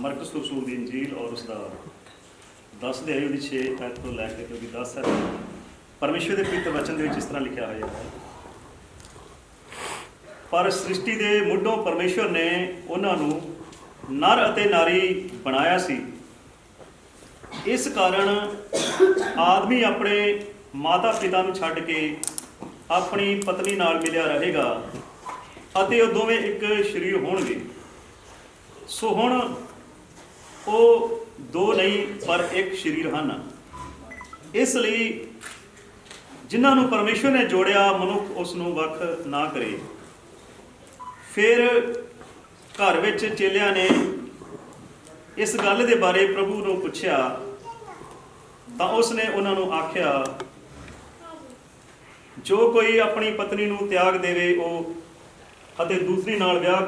मरकुस रसूल दी इंजील और उसका 10 अध्याय 6 ਐਤ ਤੋਂ ਲੈ ਕੇ 10 ਐਤ परमेश्वर के पवित्र वचन ਦੇ ਵਿੱਚ ਇਸ ਤਰ੍ਹਾਂ ਲਿਖਿਆ ਹੋਇਆ ਹੈ। पर सृष्टि ਦੇ ਮੁੱਢੋਂ परमेश्वर ने ਉਹਨਾਂ ਨੂੰ ਨਰ ਅਤੇ ਨਾਰੀ ਬਣਾਇਆ ਸੀ। ਇਸ ਕਾਰਨ ਆਦਮੀ ਆਪਣੇ ਮਾਤਾ ਪਿਤਾ ਨੂੰ ਛੱਡ ਕੇ ਆਪਣੀ ਪਤਨੀ ਨਾਲ ਮਿਲਿਆ ਰਹੇਗਾ ਅਤੇ ਉਹ ਦੋਵੇਂ ਇੱਕ ਸਰੀਰ ਹੋਣਗੇ। ਸੋ ਹੁਣ ਉਹ ਦੋ ਨਹੀਂ ਪਰ ਇੱਕ ਸਰੀਰ ਹਨ। ਇਸ ਲਈ ਜਿਨ੍ਹਾਂ ਨੂੰ ਪਰਮੇਸ਼ਵਰ ਨੇ ਜੋੜਿਆ ਮਨੁੱਖ ਉਸ ਨੂੰ ਵੱਖ ਨਾ ਕਰੇ। ਫਿਰ ਘਰ ਵਿੱਚ ਚੇਲਿਆਂ ਨੇ ਇਸ ਗੱਲ ਦੇ ਬਾਰੇ ਪ੍ਰਭੂ ਨੂੰ ਪੁੱਛਿਆ ਤਾਂ ਉਸ ਨੇ ਉਹਨਾਂ ਨੂੰ ਆਖਿਆ, ਜੋ ਕੋਈ ਆਪਣੀ ਪਤਨੀ ਨੂੰ ਤਿਆਗ ਦੇਵੇ ਉਹ ਅਤੇ ਦੂਸਰੀ ਨਾਲ ਵਿਆਹ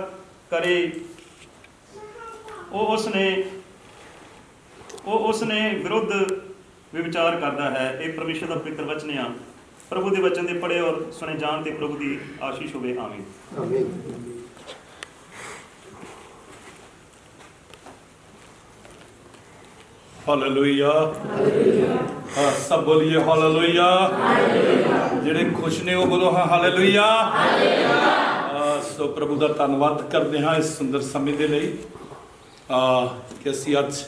ਕਰੇ ਉਹ ਉਸਨੇ ਵਿਰੁੱਧ ਵਿਚਾਰ ਕਰਦਾ ਹੈ। ਇਹ ਪਰਮੇਸ਼ਰ ਦਾ ਪਵਿੱਤਰ ਵਚਨ ਆ। ਪ੍ਰਭੂ ਦੇ ਵਚਨ ਦੇ ਪੜ੍ਹੇ ਔਰ ਸੁਣੇ ਜਾਣ ਤੇ ਪ੍ਰਭੂ ਦੀ ਆਸ਼ੀਸ਼ ਹੋਵੇ। ਆਮੀਨ। हालेलुया, हाँ सब बोलिए हालेलुया। ਜਿਹੜੇ खुश ने वो बोलो हाँ हालेलुया। सो प्रभु ਦਾ ਧੰਨਵਾਦ ਕਰਦੇ ਹਾਂ ਇਸ ਸੁੰਦਰ ਸਮੇਂ ਦੇ ਲਈ ਕਿ ਅਸੀਂ ਅੱਜ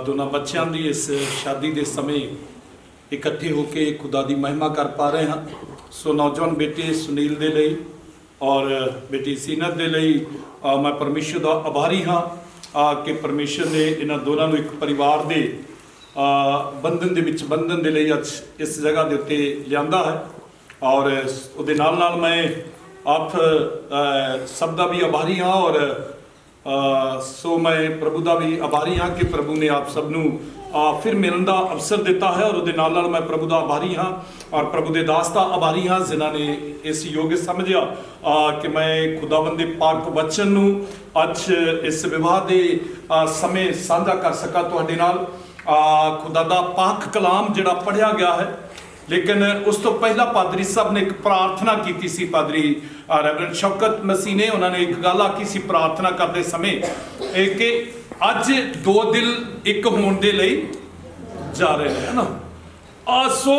ਦੋਨਾਂ ਬੱਚਿਆਂ ਦੀ ਇਸ ਸ਼ਾਦੀ ਦੇ ਸਮੇਂ ਇਕੱਠੇ ਹੋ ਕੇ ਖੁਦਾ ਦੀ ਮਹਿਮਾ ਕਰ ਪਾ ਰਹੇ ਹਾਂ। ਸੋ ਨੌਜਵਾਨ ਬੇਟੇ ਸੁਨੀਲ ਦੇ ਲਈ ਔਰ ਬੇਟੀ ਸੀਨਤ ਦੇ ਲਈ ਮੈਂ ਪਰਮੇਸ਼ਰ ਦਾ ਆਭਾਰੀ ਹਾਂ ਕਿ ਪਰਮੇਸ਼ਰ ਨੇ ਇਹਨਾਂ ਦੋਨਾਂ ਨੂੰ ਇੱਕ ਪਰਿਵਾਰ ਦੇ ਬੰਧਨ ਦੇ ਵਿੱਚ ਬੰਧਨ ਦੇ ਲਈ ਅੱਜ ਇਸ ਜਗ੍ਹਾ ਦੇ ਉੱਤੇ ਲਿਆਂਦਾ ਹੈ। ਔਰ ਉਹਦੇ ਨਾਲ ਨਾਲ ਮੈਂ ਆਪ ਸਭ ਦਾ ਵੀ ਆਭਾਰੀ ਹਾਂ ਔਰ ਸੋ ਮੈਂ ਪ੍ਰਭੂ ਦਾ ਵੀ ਆਭਾਰੀ ਹਾਂ ਕਿ ਪ੍ਰਭੂ ਨੇ ਆਪ ਸਭ ਨੂੰ ਫਿਰ ਮਿਲਣ ਦਾ ਅਵਸਰ ਦਿੱਤਾ ਹੈ। ਔਰ ਉਹਦੇ ਨਾਲ ਨਾਲ ਮੈਂ ਪ੍ਰਭੂ ਦਾ ਆਭਾਰੀ ਹਾਂ ਔਰ ਪ੍ਰਭੂ ਦੇ ਦਾਸ ਦਾ ਆਭਾਰੀ ਹਾਂ ਜਿਨ੍ਹਾਂ ਨੇ ਇਸ ਯੋਗ ਸਮਝਿਆ ਕਿ ਮੈਂ ਖੁਦਾਵੰਦ ਦੇ ਪਾਕ ਵਚਨ ਨੂੰ ਅੱਜ ਇਸ ਵਿਵਾਹ ਦੇ ਸਮੇਂ ਸਾਂਝਾ ਕਰ ਸਕਾਂ ਤੁਹਾਡੇ ਨਾਲ। ਖੁਦਾ ਦਾ ਪਾਕ ਕਲਾਮ ਜਿਹੜਾ ਪੜ੍ਹਿਆ ਗਿਆ ਹੈ, ਲੇਕਿਨ ਉਸ ਤੋਂ ਪਹਿਲਾਂ ਪਾਦਰੀ ਸਾਹਿਬ ਨੇ ਇੱਕ ਪ੍ਰਾਰਥਨਾ ਕੀਤੀ ਸੀ। ਪਾਦਰੀ ਰੈਵਰੈਂਡ ਸ਼ੌਕਤ ਮਸੀਹ ਨੇ ਉਹਨਾਂ ਨੇ ਇੱਕ ਗੱਲ ਆਖੀ ਸੀ ਪ੍ਰਾਰਥਨਾ ਕਰਦੇ ਸਮੇਂ ਕਿ ਅੱਜ ਦੋ ਦਿਲ ਇੱਕ ਹੋਣ ਦੇ ਲਈ ਜਾ ਰਹੇ ਨੇ, ਹੈ ਨਾ। ਸੋ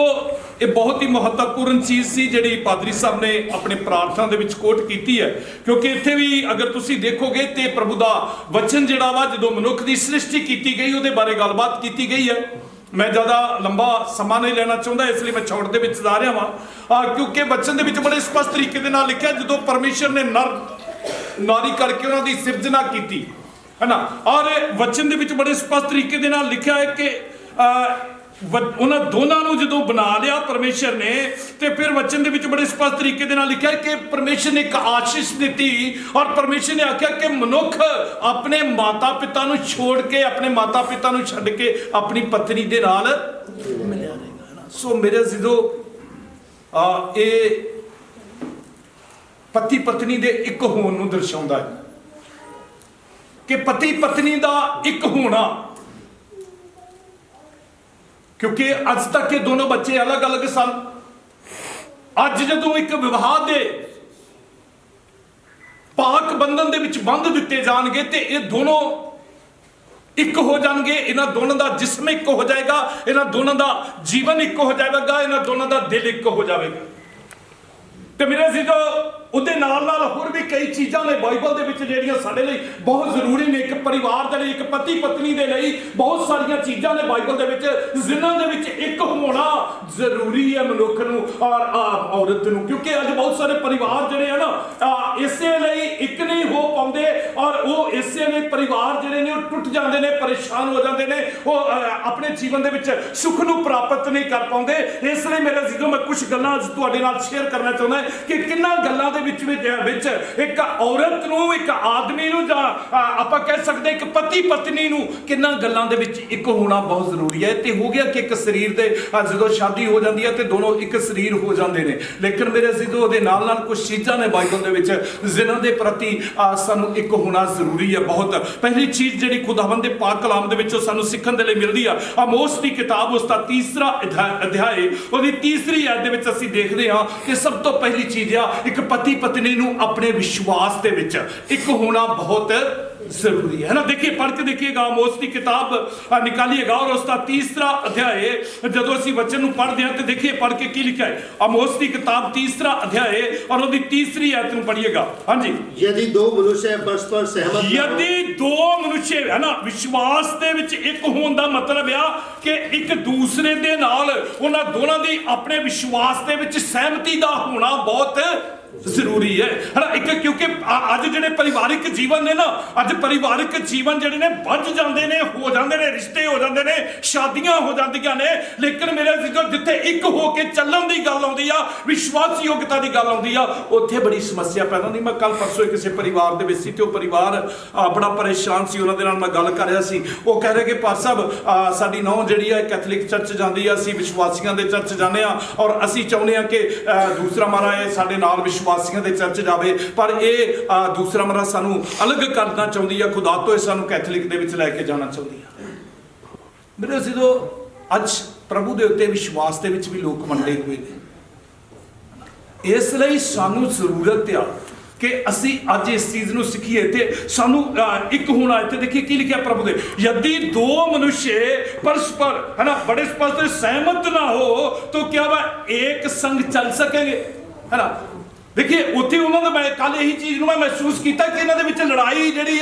ਇਹ ਬਹੁਤ ਹੀ ਮਹੱਤਵਪੂਰਨ ਚੀਜ਼ ਸੀ ਜਿਹੜੀ ਪਾਦਰੀ ਸਾਹਿਬ ਨੇ ਆਪਣੇ ਪ੍ਰਾਰਥਨਾ ਦੇ ਵਿੱਚ ਕੋਟ ਕੀਤੀ ਹੈ, ਕਿਉਂਕਿ ਇੱਥੇ ਵੀ ਅਗਰ ਤੁਸੀਂ ਦੇਖੋਗੇ ਤੇ ਪ੍ਰਭੂ ਦਾ ਵਚਨ ਜਿਹੜਾ ਵਾ ਜਦੋਂ ਮਨੁੱਖ ਦੀ ਸ੍ਰਿਸ਼ਟੀ ਕੀਤੀ ਗਈ ਉਹਦੇ ਬਾਰੇ ਗੱਲਬਾਤ ਕੀਤੀ ਗਈ ਹੈ। ਮੈਂ ਜ਼ਿਆਦਾ ਲੰਬਾ ਸਮਾਂ ਨਹੀਂ ਲੈਣਾ ਚਾਹੁੰਦਾ, ਇਸ ਲਈ ਮੈਂ ਛੋਟ ਦੇ ਵਿੱਚ ਜਾ ਰਿਹਾ ਵਾਂ ਕਿਉਂਕਿ ਵਚਨ ਦੇ ਵਿੱਚ ਬੜੇ ਸਪਸ਼ਟ ਤਰੀਕੇ ਦੇ ਨਾਲ ਲਿਖਿਆ ਜਦੋਂ ਪਰਮੇਸ਼ਰ ਨੇ ਨਰ ਨਾਰੀ ਕਰਕੇ ਉਹਨਾਂ ਦੀ ਸਿਰਜਣਾ ਕੀਤੀ, ਹੈ ਨਾ। ਔਰ ਵਚਨ ਦੇ ਵਿੱਚ ਬੜੇ ਸਪਸ਼ਟ ਤਰੀਕੇ ਦੇ ਨਾਲ ਲਿਖਿਆ ਹੈ ਕਿ ਉਹਨਾਂ ਦੋਨਾਂ ਨੂੰ ਜਦੋਂ ਬਣਾ ਲਿਆ ਪਰਮੇਸ਼ਰ ਨੇ ਤੇ ਫਿਰ ਵਚਨ ਦੇ ਵਿੱਚ ਬੜੇ ਸਪਸ਼ਟ ਤਰੀਕੇ ਦੇ ਨਾਲ ਲਿਖਿਆ ਕਿ ਪਰਮੇਸ਼ਰ ਨੇ ਇੱਕ ਆਸ਼ੀਸ਼ ਦਿੱਤੀ ਔਰ ਪਰਮੇਸ਼ਰ ਨੇ ਆਖਿਆ ਕਿ ਮਨੁੱਖ ਆਪਣੇ ਮਾਤਾ ਪਿਤਾ ਨੂੰ ਛੋੜ ਕੇ ਆਪਣੇ ਮਾਤਾ ਪਿਤਾ ਨੂੰ ਛੱਡ ਕੇ ਆਪਣੀ ਪਤਨੀ ਦੇ ਨਾਲ ਮਿਲਿਆ ਰਹੇਗਾ। ਸੋ ਮੇਰੇ ਅਜ਼ੀਜ਼ੋ ਇਹ ਪਤੀ ਪਤਨੀ ਦੇ ਇੱਕ ਹੋਣ ਨੂੰ ਦਰਸਾਉਂਦਾ ਹੈ ਕਿ ਪਤੀ ਪਤਨੀ ਦਾ ਇੱਕ ਹੋਣਾ क्योंकि अज तक ये दोनों बच्चे अलग अलग सन। अज जदों एक विवाह दे पाक बंधन दे विच बंध दिते जाणगे ते ये दोनों एक हो जाएंगे। इन्हां दोनों का जिस्म एक हो जाएगा, इन्हां दोनों का जीवन एक हो जाएगा, इन्हां दोनों का दिल एक हो जाएगा। तो मेरे जी जो ਉਹਦੇ ਨਾਲ ਹੋਰ ਵੀ ਕਈ ਚੀਜ਼ਾਂ ਨੇ ਬਾਈਬਲ ਦੇ ਵਿੱਚ ਜਿਹੜੀਆਂ ਸਾਡੇ ਲਈ ਬਹੁਤ ਜ਼ਰੂਰੀ ਨੇ। ਇੱਕ ਪਰਿਵਾਰ ਦੇ ਲਈ, ਇੱਕ ਪਤੀ ਪਤਨੀ ਦੇ ਲਈ ਬਹੁਤ ਸਾਰੀਆਂ ਚੀਜ਼ਾਂ ਨੇ ਬਾਈਬਲ ਦੇ ਵਿੱਚ, ਜਿਨ੍ਹਾਂ ਦੇ ਵਿੱਚ ਇੱਕ ਹੋਣਾ ਜ਼ਰੂਰੀ ਹੈ ਮਨੁੱਖ ਨੂੰ ਔਰ ਔਰਤ ਨੂੰ। ਕਿਉਂਕਿ ਅੱਜ ਬਹੁਤ ਸਾਰੇ ਪਰਿਵਾਰ ਜਿਹੜੇ ਹਨ ਇਸੇ ਲਈ ਇੱਕ ਨਹੀਂ ਹੋ ਪਾਉਂਦੇ ਔਰ ਉਹ ਇਸੇ ਲਈ ਪਰਿਵਾਰ ਜਿਹੜੇ ਨੇ ਉਹ ਟੁੱਟ ਜਾਂਦੇ ਨੇ, ਪਰੇਸ਼ਾਨ ਹੋ ਜਾਂਦੇ ਨੇ, ਉਹ ਆਪਣੇ ਜੀਵਨ ਦੇ ਵਿੱਚ ਸੁੱਖ ਨੂੰ ਪ੍ਰਾਪਤ ਨਹੀਂ ਕਰ ਪਾਉਂਦੇ। ਇਸ ਲਈ ਮੇਰੇ ਜਦੋਂ ਮੈਂ ਕੁਝ ਗੱਲਾਂ ਅੱਜ ਤੁਹਾਡੇ ਨਾਲ ਸ਼ੇਅਰ ਕਰਨਾ ਚਾਹੁੰਦਾ ਕਿ ਕਿੰਨਾ ਗੱਲਾਂ ਵਿੱਚ ਇੱਕ ਔਰਤ ਨੂੰ, ਇੱਕ ਆਦਮੀ ਨੂੰ, ਜਾਂ ਆਪਾਂ ਕਹਿ ਸਕਦੇ ਇੱਕ ਪਤੀ ਪਤਨੀ ਨੂੰ ਕਿੰਨਾ ਗੱਲਾਂ ਦੇ ਵਿੱਚ ਇੱਕ ਹੋਣਾ ਬਹੁਤ ਜ਼ਰੂਰੀ ਹੈ। ਤੇ ਹੋ ਗਿਆ ਕਿ ਇੱਕ ਸਰੀਰ ਦੇ ਜਦੋਂ ਸ਼ਾਦੀ ਹੋ ਜਾਂਦੀ ਹੈ ਤੇ ਦੋਨੋਂ ਇੱਕ ਸਰੀਰ ਹੋ ਜਾਂਦੇ ਨੇ। ਲੇਕਿਨ ਮੇਰੇ ਜਦੋਂ ਉਹਦੇ ਨਾਲ ਨਾਲ ਕੁਝ ਚੀਜ਼ਾਂ ਨੇ ਬਾਈਬਲ ਦੇ ਵਿੱਚ ਜਿਨ੍ਹਾਂ ਦੇ ਪ੍ਰਤੀ ਸਾਨੂੰ ਇੱਕ ਹੋਣਾ ਜ਼ਰੂਰੀ ਹੈ ਬਹੁਤ। ਪਹਿਲੀ ਚੀਜ਼ ਜਿਹੜੀ ਖੁਦਾਵੰਦ ਦੇ ਪਾਕ ਕਲਾਮ ਦੇ ਵਿੱਚੋਂ ਸਾਨੂੰ ਸਿੱਖਣ ਦੇ ਲਈ ਮਿਲਦੀ ਆ, ਆਮੋਸ ਦੀ ਕਿਤਾਬ ਉਸ ਦਾ 3ਰਾ ਅਧਿਆਇ ਉਹਦੀ 3ਰੀ ਆਇਤ ਦੇ ਵਿੱਚ ਅਸੀਂ ਦੇਖਦੇ ਹਾਂ ਕਿ ਸਭ ਤੋਂ ਪਹਿਲੀ ਚੀਜ਼ ਆ ਇੱਕ ਪਤੀ ਪਤਨੀ ਨੂੰ अपने विश्वास के विच एक होना बहुत जरूरी है ना। देखिए पढ़ के देखिएगा, आमोस की किताब निकालिएगा और उसका 3रा अध्याय जदों असीं वचन नूं पढ़दे हां ते देखिए पढ़ के की लिखा है। आमोस की किताब 3रा अध्याय और उसकी 3री आयत नूं पढ़िएगा। हाँ जी, यदि दो मनुष्य परस्पर सहमत, यदि दो मनुष्य है ना विश्वास दे विच एक होण दा मतलब आ कि एक दूसरे दे नाल उन्हां दोनां दी अपने विश्वास दे विच सहमति दा होना बहुत ਜ਼ਰੂਰੀ ਹੈ ਨਾ। ਇੱਕ ਕਿਉਂਕਿ ਅੱਜ ਜਿਹੜੇ ਪਰਿਵਾਰਿਕ ਜੀਵਨ ਨੇ ਨਾ, ਅੱਜ ਪਰਿਵਾਰਿਕ ਜੀਵਨ ਜਿਹੜੇ ਨੇ ਵੱਜ ਜਾਂਦੇ ਨੇ, ਹੋ ਜਾਂਦੇ ਨੇ, ਰਿਸ਼ਤੇ ਹੋ ਜਾਂਦੇ ਨੇ, ਸ਼ਾਦੀਆਂ ਹੋ ਜਾਂਦੀਆਂ ਨੇ। ਲੇਕਿਨ ਮੇਰੇ ਜਿੱਥੇ ਇੱਕ ਹੋ ਕੇ ਚੱਲਣ ਦੀ ਗੱਲ ਆਉਂਦੀ ਆ, ਵਿਸ਼ਵਾਸ ਯੋਗਤਾ ਦੀ ਗੱਲ ਆਉਂਦੀ ਆ, ਉੱਥੇ ਬੜੀ ਸਮੱਸਿਆ ਪੈਦਾ ਹੁੰਦੀ। ਮੈਂ ਕੱਲ ਪਰਸੋਂ ਕਿਸੇ ਪਰਿਵਾਰ ਦੇ ਵਿੱਚ ਸੀ ਤੇ ਉਹ ਪਰਿਵਾਰ ਬੜਾ ਪਰੇਸ਼ਾਨ ਸੀ। ਉਹਨਾਂ ਦੇ ਨਾਲ ਮੈਂ ਗੱਲ ਕਰ ਰਿਹਾ ਸੀ। ਉਹ ਕਹਿ ਰਹੇ ਕਿ ਭਾਈ ਸਾਹਿਬ ਸਾਡੀ ਨੌਂ ਜਿਹੜੀ ਆ ਕੈਥੋਲਿਕ ਚਰਚ ਜਾਂਦੀ ਆ, ਅਸੀਂ ਵਿਸ਼ਵਾਸੀਆਂ ਦੇ ਚਰਚ ਜਾਂਦੇ ਆ ਔਰ ਅਸੀਂ ਚਾਹੁੰਦੇ ਆ ਕਿ ਦੂਸਰਾ ਮਹਾਰਾਜ ਸਾਡੇ ਨਾਲ ਵਿਸ਼ਵਾਸੀਆਂ ਦੇ ਚਰਚ ਜਾਵੇ, ਪਰ ਇਹ ਦੂਸਰਾ ਮਹਾਰਾਜ ਸਾਨੂੰ ਅਲੱਗ ਕਰਨਾ ਚਾਹੁੰਦੀ ਆ ਖੁਦਾ ਤੋਂ, ਇਹ ਸਾਨੂੰ ਕੈਥੋਲਿਕ ਦੇ ਵਿੱਚ ਲੈ ਕੇ ਜਾਣਾ ਚਾਹੁੰਦੀ ਆ। ਮੇਰੇ ਜਦੋਂ ਅੱਜ ਪ੍ਰਭੂ ਦੇ ਉੱਤੇ ਵਿਸ਼ਵਾਸ ਦੇ ਵਿੱਚ ਵੀ ਲੋਕ ਵੰਡੇ ਹੋਏ ਨੇ, ਇਸ ਲਈ ਸਾਨੂੰ ਜ਼ਰੂਰਤ ਆ ਕਿ ਅਸੀਂ ਅੱਜ ਇਸ ਚੀਜ਼ ਨੂੰ ਸਿੱਖੀਏ ਤੇ ਸਾਨੂੰ ਇੱਕ ਹੋਣਾ। ਇੱਥੇ ਦੇਖੀਏ ਕੀ ਲਿਖਿਆ ਪ੍ਰਭੂ ਦੇ, यदि दो मनुष्य परस्पर है ना बड़े स्पष्ट सहमत ना हो तो क्या वह एक संग चल सकेंगे, है ना। देखिए उत्थे उन्होंने मैं कल यही चीज़ मैं महसूस किया कि इन्हों के लड़ाई जी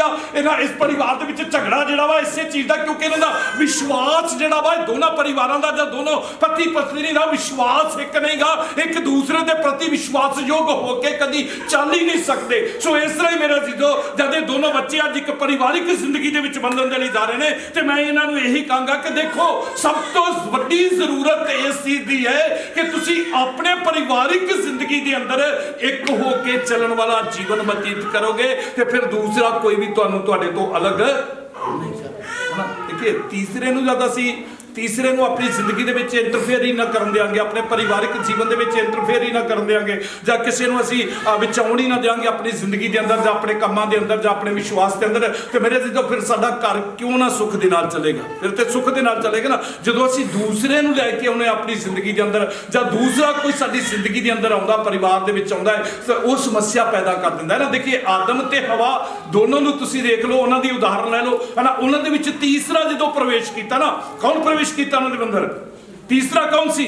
इस परिवार के झगड़ा जोड़ा वा इस चीज़ का, क्योंकि इन्हों विश्वास जोड़ा वा दोनों परिवारों का, दोनों पति पत्नी का विश्वास एक नहीं गा, एक दूसरे के प्रति विश्वास योग होकर कभी चल ही नहीं सकते। सो इसलिए मेरा जो जब दोनों बच्चे अज एक परिवारिक जिंदगी के बंधन के लिए जा रहे हैं तो मैं इन्हों यही कहूँगा कि देखो सब तो वड्डी जरूरत इस चीज़ की है कि तुसी अपने परिवारिक जिंदगी के अंदर एक होके चलन वाला जीवन व्यतीत करोगे तो फिर दूसरा कोई भी तुहानू तो अलग नहीं करना। देखिए तीसरे नूं जद असीं तीसरे नूं अपनी जिंदगी दे विच इंटरफेयर ही ना करन देंगे, अपने परिवारिक जीवन दे विच इंटरफेयर ही ना करन देंगे, जां किसी नूं असीं विच आउण ही ना देंगे अपनी जिंदगी दे अंदर, जां अपने कामां दे अंदर, जां अपने विश्वास दे अंदर, तो मेरे जी तो फिर साडा घर क्यों ना सुख दे नाल चलेगा, फिर तो सुख दे नाल चलेगा ना। जदों असीं दूसरे नूं लैके आउणे अपनी जिंदगी दे अंदर, जां दूसरा कोई साडी जिंदगी दे अंदर आउंदा, परिवार दे विच आउंदा है तो वो समस्या पैदा कर दिंदा है ना। देखिए आदम ते हवा दोनों नूं तुसीं देख लो, उन्हां दी उदाहरण लै लो, है ना। उन्हां दे विच तीसरा जदों प्रवेश कीता ना, कौन प्रवेश किया उन्होंने अंदर? तीसरा कौन सी?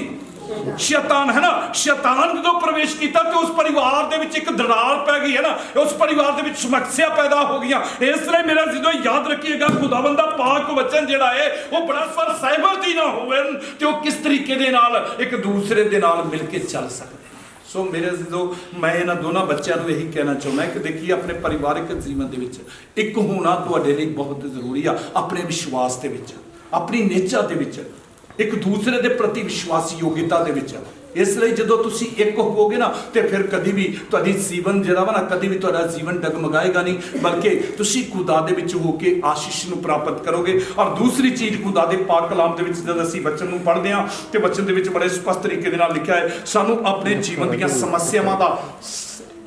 शैतान, है ना। शैतान जो प्रवेश किया तो उस परिवार दे विच एक दरार पै गई, है ना, उस परिवार दे विच समस्या पैदा हो गई। इसलिए मेरा जो याद रखिएगा खुदावंद दा पाक वचन जिहड़ा है वो बड़ा सर सहमति ना होवे ते वो किस तरीके दे नाल एक दूसरे दे नाल मिल के चल सकते। सो मेरे जो मैं इन्हां दोनों बच्चों को यही कहना चाहुंदा कि देखिए अपने परिवारिक जीवन दे विच एक होना तुहाडे लई बहुत जरूरी आ, अपने विश्वास दे विच, अपनी नेचर दे विच, एक दूसरे के प्रति विश्वास योग्यता दे विच। इसलिए जदों तुसीं एक होवोगे ना तो फिर कभी भी तुहाडी जीवन जिहड़ा वा ना कभी भी तुहाडा जीवन डगमगाएगा नहीं, बल्कि तुसीं खुदा दे विच होके आशीष नूं प्राप्त करोगे। और दूसरी चीज़ खुदा दे पाक कलाम दे विच जद असीं वचन नूं पढ़दे हां ते वचन दे विच बड़े स्पष्ट तरीके दे नाल लिखिआ है सानूं अपने जीवन दीआं समस्यावां दा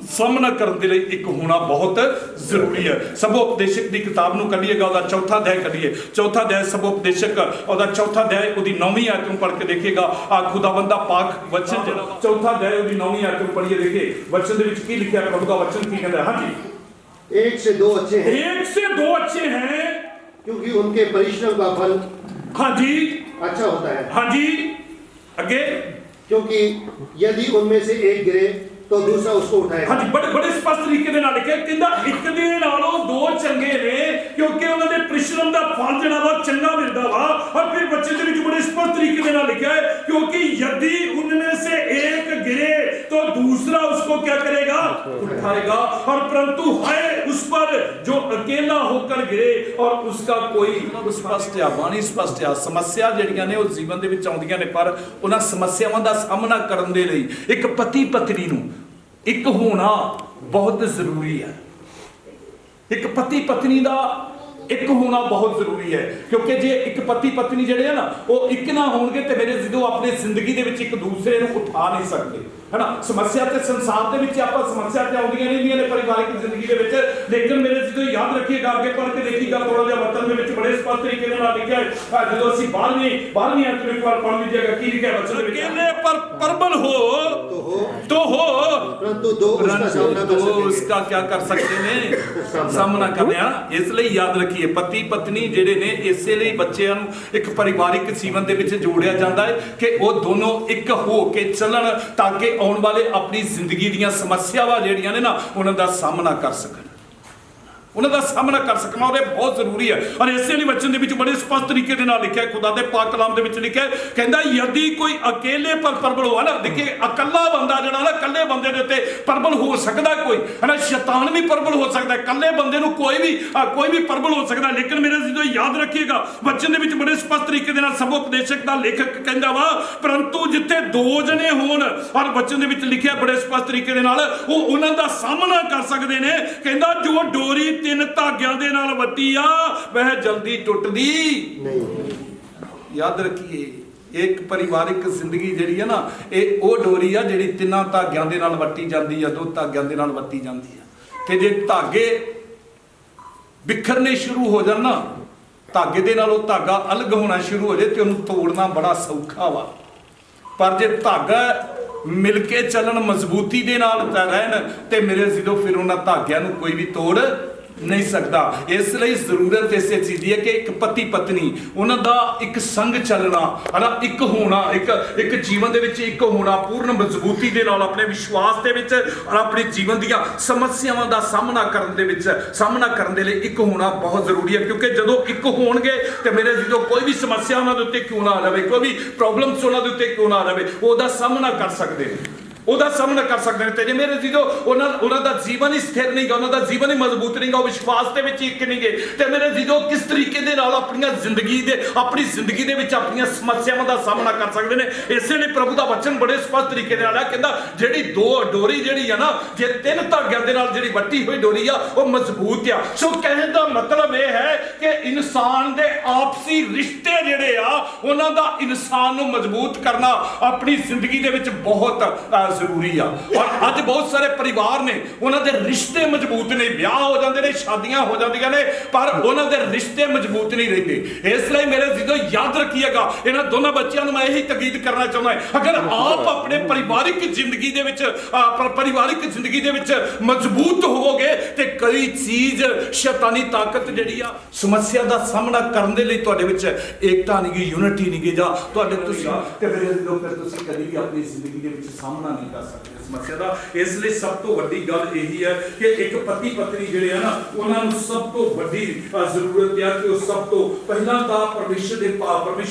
ਸਾਹਮਣਾ ਕਰਨ ਦੇ ਲਈ ਇੱਕ ਹੋਣਾ ਬਹੁਤ ਜ਼ਰੂਰੀ ਹੈ। ਸਭ ਉਪਦੇਸ਼ਕ ਦੀ ਕਿਤਾਬ ਨੂੰ ਕੱਢੀਏਗਾ, ਉਹਦਾ ਚੌਥਾ ਅਧਿਆਇ ਕੱਢੀਏ, ਚੌਥਾ ਅਧਿਆਇ ਸਭ ਉਪਦੇਸ਼ਕ ਉਹਦਾ ਚੌਥਾ ਅਧਿਆਇ ਉਹਦੀ 9ਵੀਂ ਆਇਤ ਨੂੰ ਪੜ੍ਹ ਕੇ ਦੇਖੇਗਾ। ਆ ਖੁਦਾਵੰਦ ਦਾ ਪਾਕ ਵਚਨ ਜਿਹੜਾ ਚੌਥਾ ਅਧਿਆਇ ਉਹਦੀ 9ਵੀਂ ਆਇਤ ਨੂੰ ਪੜ੍ਹੀਏ, ਦੇਖੀਏ ਵਚਨ ਦੇ ਵਿੱਚ ਕੀ ਲਿਖਿਆ, ਪ੍ਰਭੂ ਦਾ ਵਚਨ ਕੀ ਕਹਿੰਦਾ। ਹਾਂਜੀ, 1 से 2 अच्छे हैं, 1 से 2 अच्छे हैं क्योंकि उनके परिश्रम का फल हाँ जी अच्छा होता है। हाँ जी अगे, क्योंकि यदि उनमें से एक गिरे तो दूसरा उसको उठाएगा। हाँ जी, बड़े स्पष्ट तरीके ਦੇ ਨਾਲ ਲਿਖਿਆ, ਕਹਿੰਦਾ ਇੱਕ ਦੇ ਨਾਲੋਂ 2 ਚੰਗੇ ਨੇ ਕਿਉਂਕਿ ਉਹਨਾਂ ਦੇ परिश्रम ਦਾ ਫਲ ਜਿਹੜਾ ਵਾ ਚੰਗਾ ਮਿਲਦਾ ਵਾ। और फिर बच्चे ਦੇ ਵਿੱਚ बड़े स्पष्ट तरीके ਦੇ ਨਾਲ ਲਿਖਿਆ है, क्योंकि यदि उनमें से एक गिरे तो दूसरा उसको क्या करेगा, उठाएगा। और परंतु है उस पर जो अकेला होकर गिरे और उसका कोई स्पष्ट आ बाणी स्पष्ट आ। ਸਮੱਸਿਆ ਜਿਹੜੀਆਂ ਨੇ ਉਹ ਜੀਵਨ ਦੇ ਵਿੱਚ ਆਉਂਦੀਆਂ ਨੇ, ਪਰ ਉਹਨਾਂ ਸਮੱਸਿਆਵਾਂ ਦਾ ਸਾਹਮਣਾ ਕਰਨ ਦੇ ਲਈ ਇੱਕ ਪਤੀ ਪਤਨੀ ਨੂੰ ਇੱਕ ਹੋਣਾ ਬਹੁਤ ਜ਼ਰੂਰੀ ਹੈ। ਇੱਕ ਪਤੀ ਪਤਨੀ ਦਾ ਇੱਕ ਹੋਣਾ ਬਹੁਤ ਜ਼ਰੂਰੀ ਹੈ, ਕਿਉਂਕਿ ਜੇ ਇੱਕ ਪਤੀ ਪਤਨੀ ਜਿਹੜੇ ਆ ਨਾ ਉਹ ਇੱਕ ਨਾ ਹੋਣਗੇ ਤੇ ਮੇਰੇ ਜਦੋਂ ਆਪਣੀ ਜ਼ਿੰਦਗੀ ਦੇ ਵਿੱਚ ਇੱਕ ਦੂਸਰੇ ਨੂੰ ਉਠਾ ਨਹੀਂ ਸਕਦੇ, है ना। समस्या ते संसार दे विच आपां समस्या ते आउंदियां रहंदियां ने परिवारिक जिंदगी दे विच, लेकिन मेरे जो याद रखिएगा आगे पढ़ के देखिएगा थोड़ा जिहा वचन दे विच बड़े स्पष्ट तरीके दे नाल लिखिआ है। जो असि 12वीं अंत में पढ़ लीजिएगा की लिखिआ वचन दे विच, अकेले पर प्रबल हो तो हो परंतु दो उसका क्या कर सकते ने सामना करने आ। इसलिए याद रखिए पति पत्नी ਜਿਹੜੇ ਨੇ ਇਸੇ ਲਈ ਬੱਚਿਆਂ ਨੂੰ ਇੱਕ ਪਰਿਵਾਰਿਕ ਜੀਵਨ ਦੇ ਵਿੱਚ ਜੋੜਿਆ ਜਾਂਦਾ ਹੈ ਕਿ ਉਹ ਦੋਨੋਂ ਇੱਕ ਹੋ ਕੇ ਚੱਲਣ ਤਾਂ ਕਿ ਆਉਣ ਵਾਲੇ ਆਪਣੀ ਜ਼ਿੰਦਗੀ ਦੀਆਂ ਸਮੱਸਿਆਵਾਂ ਜਿਹੜੀਆਂ ਨੇ ਨਾ ਉਹਨਾਂ ਦਾ ਸਾਹਮਣਾ ਕਰ ਸਕਣ, ਉਹਨਾਂ ਦਾ ਸਾਹਮਣਾ ਕਰ ਸਕਣਾ। ਔਰ ਇਹ ਬਹੁਤ ਜ਼ਰੂਰੀ ਹੈ। ਔਰ ਇਸੇ ਲਈ ਵਚਨ ਦੇ ਵਿੱਚ ਬੜੇ ਸਪਸ਼ਟ ਤਰੀਕੇ ਦੇ ਨਾਲ ਲਿਖਿਆ, ਖੁਦਾ ਦੇ ਪਾਕ ਕਲਾਮ ਦੇ ਵਿੱਚ ਲਿਖਿਆ, ਕਹਿੰਦਾ ਯਦੀ ਕੋਈ ਅਕੇਲੇ ਪਰ ਪ੍ਰਬਲ ਹੋਆ ਨਾ, ਦੇਖੇ ਇਕੱਲਾ ਬੰਦਾ ਜਿਹੜਾ ਨਾ ਇਕੱਲੇ ਬੰਦੇ ਦੇ ਉੱਤੇ ਪ੍ਰਬਲ ਹੋ ਸਕਦਾ ਕੋਈ, ਹੈ ਨਾ। ਸ਼ੈਤਾਨ ਵੀ ਪ੍ਰਬਲ ਹੋ ਸਕਦਾ, ਇਕੱਲੇ ਬੰਦੇ ਨੂੰ ਕੋਈ ਵੀ ਪ੍ਰਬਲ ਹੋ ਸਕਦਾ। ਲੇਕਿਨ ਮੇਰੇ ਜਦੋਂ ਯਾਦ ਰੱਖੀਏਗਾ ਵਚਨ ਦੇ ਵਿੱਚ ਬੜੇ ਸਪਸ਼ਟ ਤਰੀਕੇ ਦੇ ਨਾਲ ਸਭ ਉਪਦੇਸ਼ਕ ਦਾ ਲੇਖਕ ਕਹਿੰਦਾ ਵਾ, ਪਰੰਤੂ ਜਿੱਥੇ 2 ਜਣੇ ਹੋਣ, ਔਰ ਵਚਨ ਦੇ ਵਿੱਚ ਲਿਖਿਆ ਬੜੇ ਸਪਸ਼ਟ ਤਰੀਕੇ ਦੇ ਨਾਲ ਉਹ ਉਹਨਾਂ ਦਾ ਸਾਹਮਣਾ ਕਰ ਸਕਦੇ ਨੇ। ਕਹਿੰਦਾ ਜੋ ਡੋਰੀ 3 ਧਾਗਿਆਂ ਦੇ ਨਾਲ ਵੱਟੀ ਆ ਵਹ ਜਲਦੀ ਟੁੱਟਦੀ ਨਹੀਂ। ਯਾਦ ਰੱਖੀਏ ਇੱਕ ਪਰਿਵਾਰਿਕ ਜ਼ਿੰਦਗੀ ਜਿਹੜੀ ਹੈ ਨਾ ਇਹ ਉਹ ਡੋਰੀ ਆ ਜਿਹੜੀ 3 ਧਾਗਿਆਂ ਦੇ ਨਾਲ ਵੱਟੀ ਜਾਂਦੀ ਆ, 2 ਧਾਗਿਆਂ ਦੇ ਨਾਲ ਵੱਟੀ ਜਾਂਦੀ ਆ। ਤੇ ਜੇ ਧਾਗੇ ਬਿਖਰਨੇ ਸ਼ੁਰੂ ਹੋ ਜਾਣ ਨਾ, ਧਾਗੇ ਦੇ ਨਾਲ ਉਹ ਧਾਗਾ ਅਲੱਗ ਹੋਣਾ ਸ਼ੁਰੂ ਹੋ ਜਾਏ ਤੇ ਉਹਨੂੰ ਤੋੜਨਾ ਬੜਾ ਸੌਖਾ ਵਾ। ਪਰ ਜੇ ਧਾਗਾ ਮਿਲ ਕੇ ਚੱਲਣ, ਮਜ਼ਬੂਤੀ ਦੇ ਨਾਲ ਰਹਿਣ ਤੇ ਮੇਰੇ ਜਦੋਂ ਫਿਰ ਉਹਨਾਂ ਧਾਗਿਆਂ ਨੂੰ ਕੋਈ ਵੀ ਤੋੜ नहीं सकता। इसलिए जरूरत इस चीज़ की है कि एक पति पत्नी उन्होंने एक संग चलना है ना, एक होना, एक जीवन दे विच एक होना, पूर्ण मजबूती दे नाल अपने विश्वास दे विच और अपने जीवन दी समस्यावां दा सामना करन दे लई एक होना बहुत जरूरी है। क्योंकि जदों एक होणगे ते मेरे जो कोई भी समस्या उन्हां दे उत्ते क्यों ना आ जाए, कोई भी प्रॉब्लम्स उन्हां दे उत्ते क्यों ना आ जाए, ਉਹਦਾ ਸਾਹਮਣਾ ਕਰ ਸਕਦੇ ਨੇ, ਉਹਦਾ ਸਾਹਮਣਾ ਕਰ ਸਕਦੇ ਨੇ। ਤੇ ਜੇ ਮੇਰੇ ਜਦੋਂ ਉਹਨਾਂ ਦਾ ਜੀਵਨ ਹੀ ਸਥਿਰ ਨਹੀਂਗਾ, ਉਹਨਾਂ ਦਾ ਜੀਵਨ ਹੀ ਮਜ਼ਬੂਤ ਨਹੀਂਗਾ, ਉਹ ਵਿਸ਼ਵਾਸ ਦੇ ਵਿੱਚ ਇੱਕ ਨਹੀਂਗੇ, ਤੇ ਮੇਰੇ ਜਦੋਂ ਕਿਸ ਤਰੀਕੇ ਦੇ ਨਾਲ ਆਪਣੀ ਜ਼ਿੰਦਗੀ ਦੇ ਵਿੱਚ ਆਪਣੀਆਂ ਸਮੱਸਿਆਵਾਂ ਦਾ ਸਾਹਮਣਾ ਕਰ ਸਕਦੇ ਨੇ। ਇਸੇ ਲਈ ਪ੍ਰਭੂ ਦਾ ਵਚਨ ਬੜੇ ਸਪਸ਼ਟ ਤਰੀਕੇ ਦੇ ਨਾਲ ਹੈ, ਕਹਿੰਦਾ ਜਿਹੜੀ ਡੋਰੀ ਜਿਹੜੀ ਆ ਨਾ, ਜੇ 3 ਧਾਗਿਆਂ ਦੇ ਨਾਲ ਜਿਹੜੀ ਵੱਟੀ ਹੋਈ ਡੋਰੀ ਆ ਉਹ ਮਜ਼ਬੂਤ ਆ। ਸੋ ਕਹਿਣ ਦਾ ਮਤਲਬ ਇਹ ਹੈ ਕਿ ਇਨਸਾਨ ਦੇ ਆਪਸੀ ਰਿਸ਼ਤੇ ਜਿਹੜੇ ਆ ਉਹਨਾਂ ਦਾ ਇਨਸਾਨ ਨੂੰ ਮਜ਼ਬੂਤ ਕਰਨਾ ਆਪਣੀ ਜ਼ਿੰਦਗੀ ਦੇ ਵਿੱਚ ਬਹੁਤ ਜ਼ਰੂਰੀ ਆ। ਔਰ ਅੱਜ ਬਹੁਤ ਸਾਰੇ ਪਰਿਵਾਰ ਨੇ ਉਹਨਾਂ ਦੇ ਰਿਸ਼ਤੇ ਮਜ਼ਬੂਤ ਨੇ, ਵਿਆਹ ਹੋ ਜਾਂਦੇ ਨੇ, ਸ਼ਾਦੀਆਂ ਹੋ ਜਾਂਦੀਆਂ ਨੇ, ਪਰ ਉਹਨਾਂ ਦੇ ਰਿਸ਼ਤੇ ਮਜ਼ਬੂਤ ਨਹੀਂ ਰਹਿੰਦੇ। ਇਸ ਲਈ ਮੇਰੇ ਜਦੋਂ ਯਾਦ ਰੱਖੀਏਗਾ ਇਹਨਾਂ ਦੋਨਾਂ ਬੱਚਿਆਂ ਨੂੰ ਮੈਂ ਇਹੀ ਤਾਕੀਦ ਕਰਨਾ ਚਾਹੁੰਦਾ ਹਾਂ, ਅਗਰ ਆਪ ਆਪਣੇ ਪਰਿਵਾਰਿਕ ਜ਼ਿੰਦਗੀ ਦੇ ਵਿੱਚ ਮਜ਼ਬੂਤ ਹੋਵੋਗੇ ਤੇ ਕਈ ਚੀਜ਼ ਸ਼ੈਤਾਨੀ ਤਾਕਤ ਜਿਹੜੀ ਆ ਸਮੱਸਿਆ ਦਾ ਸਾਹਮਣਾ ਕਰਨ ਦੇ ਲਈ ਤੁਹਾਡੇ ਵਿੱਚ ਏਕਤਾ ਨਹੀਂਗੀ, ਯੂਨਿਟੀ ਨਹੀਂਗੀ, ਜਾਂ ਤੁਹਾਡੇ ਤੁਸੀਂ ਤੇ ਮੇਰੇ ਜਦੋਂ ਫਿਰ ਤੁਸੀਂ ਕਦੀ ਵੀ ਆਪਣੀ ਜ਼ਿੰਦਗੀ ਦੇ ਵਿੱਚ ਸਾਹਮਣਾ ਨਹੀਂ ਕਰ ਸਕਦੇ ਸਮੱਸਿਆ ਦਾ। ਇਸ ਲਈ ਸਭ ਤੋਂ ਵੱਡੀ ਗੱਲ ਇਹੀ ਹੈ ਕਿ ਇੱਕ ਪਤੀ ਪਤਨੀ ਜਿਹੜੇ ਆ ਨਾ ਉਹਨਾਂ ਨੂੰ ਸਭ ਤੋਂ ਵੱਡੀ ਜ਼ਰੂਰਤ ਹੈ ਕਿ ਉਹ ਸਭ ਤੋਂ ਪਹਿਲਾਂ ਤਾਂ ਪਰਮੇਸ਼ਰ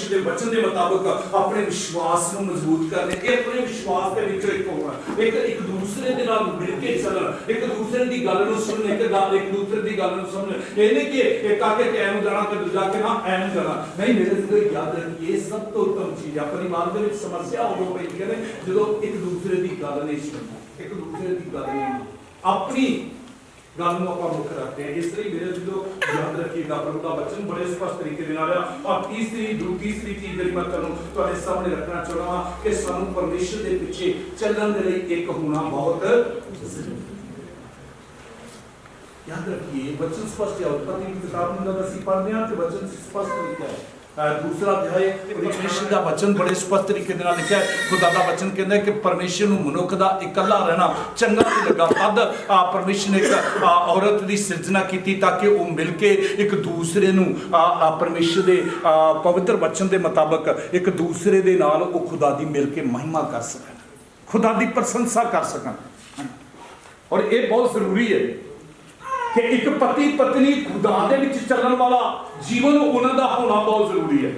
ਦੇ ਵਚਨ ਦੇ ਮੁਤਾਬਕ ਆਪਣੇ ਵਿਸ਼ਵਾਸ ਨੂੰ ਮਜ਼ਬੂਤ ਕਰਨੇ, ਇਹ ਆਪਣੇ ਵਿਸ਼ਵਾਸ ਦੇ ਵਿੱਚ ਇੱਕ ਹੋਣਾ, ਇੱਕ ਦੂਸਰੇ ਦੇ ਨਾਲ ਮਿਲ ਕੇ ਚੱਲਣ, ਇੱਕ ਦੂਸਰੇ ਦੀ ਗੱਲ ਨੂੰ ਸੁਣਨ, ਇੱਕ ਦੂਸਰੇ ਦੀ ਗੱਲ ਨੂੰ ਸਮਝਣ। ਇਹ ਨਹੀਂ ਕਿ ਇੱਕ ਆ ਕੇ ਐਨੂੰ ਜਾਣਾ ਤੇ ਦੂਜਾ ਕਿ ਨਾ ਐਨੂੰ ਜਾਣਾ, ਨਹੀਂ। ਮੇਰੇ ਤੋਂ ਯਾਦ ਰੱਖੀਏ ਇਹ ਸਭ ਤੋਂ ਉੱਤਮ ਚੀਜ਼ ਆ। ਪਰਿਵਾਰ ਦੇ ਵਿੱਚ ਸਮੱਸਿਆ ਉਦੋਂ ਪੈਂਦੀਆਂ ਨੇ ਜਦੋਂ ਇੱਕ ਦੂਸਰੇ ਦੀ ਗੱਲ ਨਹੀਂ ਸੁਣਦਾ, ਇੱਕ ਦੂਸਰੇ ਦੀ ਗੱਲ ਨਹੀਂ, ਆਪਣੀ ਗੱਲ ਨੂੰ ਆਪਾਂ ਮੁੱਖ ਰੱਖਦੇ ਹਾਂ। ਇਸ ਲਈ ਮੇਰੇ ਜਦੋਂ ਯਾਦ ਰੱਖੀਏਗਾ ਪ੍ਰਭੂ ਦਾ ਵਚਨ ਬੜੇ ਸਪਸ਼ਟ ਤਰੀਕੇ ਦੇ ਨਾਲ ਆ। ਔਰ ਤੀਸਰੀ ਚੀਜ਼ ਜਿਹੜੀ ਮੈਂ ਤੁਹਾਨੂੰ ਤੁਹਾਡੇ ਸਾਹਮਣੇ ਰੱਖਣਾ ਚਾਹੁੰਦਾ ਹਾਂ ਕਿ ਸਾਨੂੰ ਪਰਮੇਸ਼ਰ ਦੇ ਪਿੱਛੇ ਚੱਲਣ ਦੇ ਲਈ ਇੱਕ ਹੋਣਾ ਬਹੁਤ ਜ਼ਰੂਰੀ ਹੈ। याद रखिए वचन स्पष्ट है। उत्पत्ति की किताब में जब ਅਸੀਂ पढ़ते हैं तो वचन स्पष्ट लिखा है। दूसरा अध्याय परमेश्वर का वचन बड़े स्पष्ट तरीके ਦੇ ਨਾਲ ਲਿਖਿਆ ਹੈ। खुदा ਦਾ वचन ਕਹਿੰਦਾ ਕਿ परमेश्वर ਨੂੰ ਮਨੁੱਖ ਦਾ ਇਕੱਲਾ ਰਹਿਣਾ ਚੰਗਾ ਨਹੀਂ ਲੱਗਾ। ਤਦ परमेश्वर ਨੇ ਇੱਕ ਔਰਤ ਦੀ ਸਿਰਜਣਾ ਕੀਤੀ ਤਾਂ ਕਿ ਉਹ ਮਿਲ ਕੇ ਇੱਕ ਦੂਸਰੇ ਨੂੰ परमेश्वर ਦੇ ਪਵਿੱਤਰ वचन ਦੇ ਮੁਤਾਬਕ ਇੱਕ ਦੂਸਰੇ ਦੇ ਨਾਲ ਉਹ खुदा ਦੀ ਮਿਲ ਕੇ ਮਹਿਮਾ ਕਰ ਸਕਣ, खुदा ਦੀ ਪ੍ਰਸ਼ੰਸਾ ਕਰ ਸਕਣ। ਔਰ ਇਹ ਬਹੁਤ ਜ਼ਰੂਰੀ ਹੈ कि एक पति पत्नी खुदा दे विच चलण वाला जीवन उन्हां दा होना बहुत जरूरी है।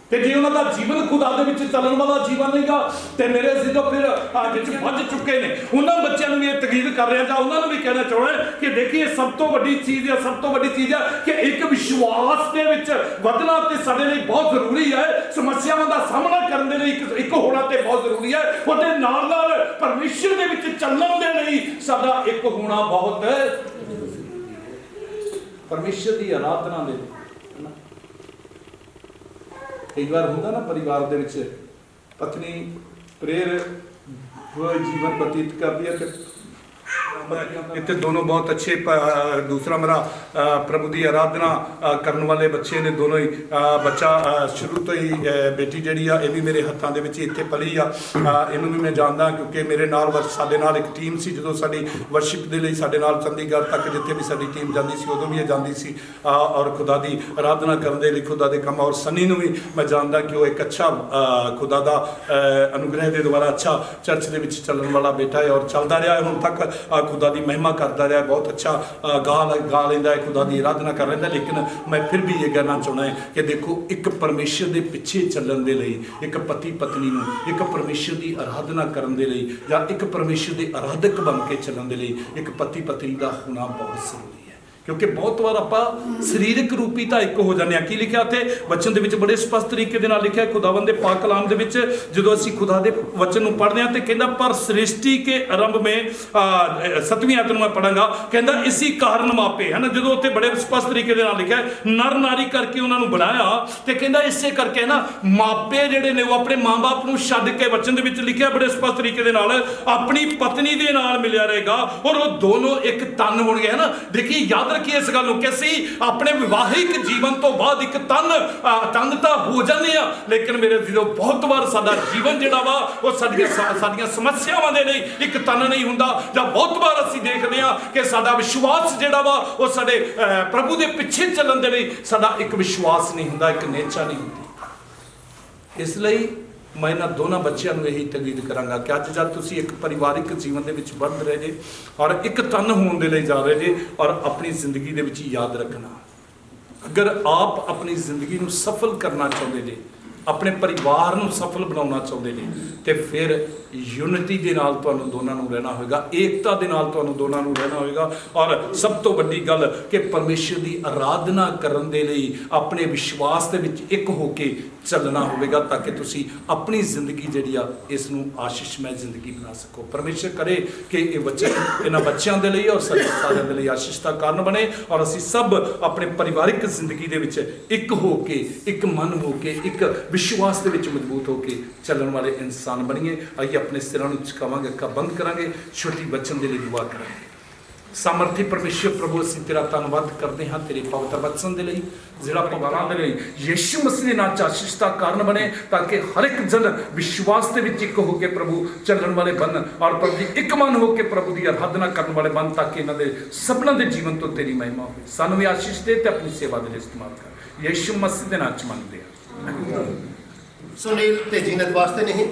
ते जे उन्हां दा जीवन खुदा दे विच चलण वाला जीवन नहींगा ते मेरे सिद्धो फिर विच ਵੱਜ चुके ने। उन्हां बच्चों ਨੂੰ ਇਹ ਤਕੀਦ ਕਰ ਰਿਹਾ ਜਾਂ ਉਹਨਾਂ ਨੂੰ ਵੀ ਕਹਿਣਾ ਚਾਹੁੰਦਾ ਕਿ ਦੇਖੀਏ ਸਭ ਤੋਂ ਵੱਡੀ ਚੀਜ਼ ਹੈ, ਸਭ ਤੋਂ ਵੱਡੀ ਚੀਜ਼ ਹੈ ਕਿ ਇੱਕ ਵਿਸ਼ਵਾਸ ਦੇ ਵਿੱਚ ਵਧਣਾ ਤੇ ਸਾਡੇ ਲਈ ਬਹੁਤ ਜ਼ਰੂਰੀ ਹੈ। ਸਮੱਸਿਆਵਾਂ ਦਾ ਸਾਹਮਣਾ ਕਰਨ ਦੇ ਲਈ ਇੱਕ ਹੋਣਾ ਤੇ ਬਹੁਤ ਜ਼ਰੂਰੀ ਹੈ। ਉਹਦੇ ਨਾਲ ਨਾਲ ਪਰਮੇਸ਼ਰ ਦੇ ਵਿੱਚ ਚੱਲਣ ਦੇ ਲਈ ਸਾਡਾ ਇੱਕ ਹੋਣਾ ਬਹੁਤ परमेश्वर की आराधना दे। कई बार होंगे ना परिवार दे विच पत्नी प्रेयर जीवन व्यतीत करती है इतने दोनों बहुत अच्छे। दूसरा मेरा प्रभु की आराधना करने वाले बच्चे ने दोनों ही बच्चा शुरू तो ही बेटी जी है भी मेरे हत्थों के इतने पली इनू भी मैं जानता क्योंकि मेरे नाल साडे नाल एक टीम सी जो साडी वर्शिप के लिए साडे नाल चंडीगढ़ तक जिथे भी साडी टीम जाती सी उदों भी ये जाती सी और खुदा की आराधना करने लिए खुदा के काम। और सनी नू भी मैं जानता कि वो एक अच्छा खुदा का अनुग्रह के द्वारा अच्छा चर्च के चलने वाला बेटा है और चलता रहा है हुण तक खुदा की महिमा करता रहा। बहुत अच्छा गा लेंदा है, खुदा की आराधना कर लेंदा। लेकिन मैं फिर भी ये कहना चाहना है कि देखो एक परमेश्वर के पिछे चलण दे लई एक पति पत्नी नूं एक परमेश्वर की आराधना करन दे लई या एक परमेश्वर के आराधक बन के चलण दे लई एक पति पत्नी का होना बहुत जरूरी है। क्योंकि बहुत बार आप सरीरक रूपी तो एक हो जाने। की लिखा उत्थे वचन दे विच बड़े स्पष्ट तरीके दे नाल लिखा है खुदावंद दे पाक कलाम दे विच जदों असीं खुदा दे वचन नूं पढ़दे हां ते कहंदा पर सृष्टि के आरंभ में 7वीं आयत नूं मैं पढ़ांगा कहंदा इसी कारण मापे है ना। जदों उत्थे बड़े स्पष्ट तरीके दे नाल लिखा है नर नारी करके उन्हां नूं बनाया ते कहंदा इसे करके ना मापे जिहड़े ने वो अपने मां बाप नूं छड्ड के वचन दे विच लिखिआ बड़े स्पष्ट तरीके दे नाल अपनी पत्नी दे नाल मिलिया रहेगा और वो दोनों एक तन होणगे है ना। देखिए याद रखिए इस गल कि असीं अपने विवाहिक जीवन तो बाद एक तन तो हो जाने लेकिन मेरे दिलों बहुत बार साडा जीवन जिहड़ा वा वो साडीआं समस्यावां दे लई एक तन नहीं हुंदा। जां बहुत बार असीं देखदे हां कि साडा विश्वास जिहड़ा वा वो साडे प्रभु दे पिछे चलण दे लई साडा एक विश्वास नहीं हुंदा, एक नेचा नहीं हुंदी। इसलिए मैं इन्हां दोनों बच्चों को यही तकीद करांगा कि अज जब तुसीं एक परिवारिक जीवन के विच बढ़ रहे जे और एक तन होने के लिए जा रहे जे और अपनी जिंदगी के विच याद रखना अगर आप अपनी जिंदगी को सफल करना चाहते जे अपने परिवार को सफल बनाना चाहते जे तो फिर यूनिटी के नाल तुहानूं दोनों नूं रहना होगा, एकता के नाल तुहानूं दोनों नूं रहना होगा। और सब तो वड्डी गल कि परमेश्वर की आराधना करन दे लई अपने विश्वास के विच एक होके चलना होगा ताकि तुसी अपनी जिंदगी जिहड़ी आ इसनूं आशीषमय जिंदगी बना सको। परमेश्वर करे कि ये वचन इन्हां बच्चों के लिए और सारिਆਂ ਦੇ ਲਈ आशीष का कारण बने और असीं सब अपने परिवारिक जिंदगी दे विच एक होके एक मन होके एक विश्वास के विच मजबूत होके चलण वाले इंसान बनीए। आइए अपने सिरां नूं झुकावांगे, अखां बंद करांगे, छोटी वचन के लिए दुआ करांगे। सामर्थी परमेश्वर प्रभु असीं तेरा धन्नवाद करते हाँ तेरे पवित्र वचन के लिए जिहड़ा भगवान के लिए यीशु मसीह के नाम च आशीष का कारण बने ताकि हर एक जन विश्वास के विच एक होकर प्रभु चलण वाले बन और प्रभु जी एक मन होकर प्रभु की आराधना करने वाले बन ताकि इन्हां दे सबना दे जीवन तो तेरी महिमा हो। सानूं भी आशीष दे ते अपनी सेवा के लिए इस्तेमाल कर यीशु मसीह के नाम च मंगदे हां। सुनील ते जीनत वास्ते नहीं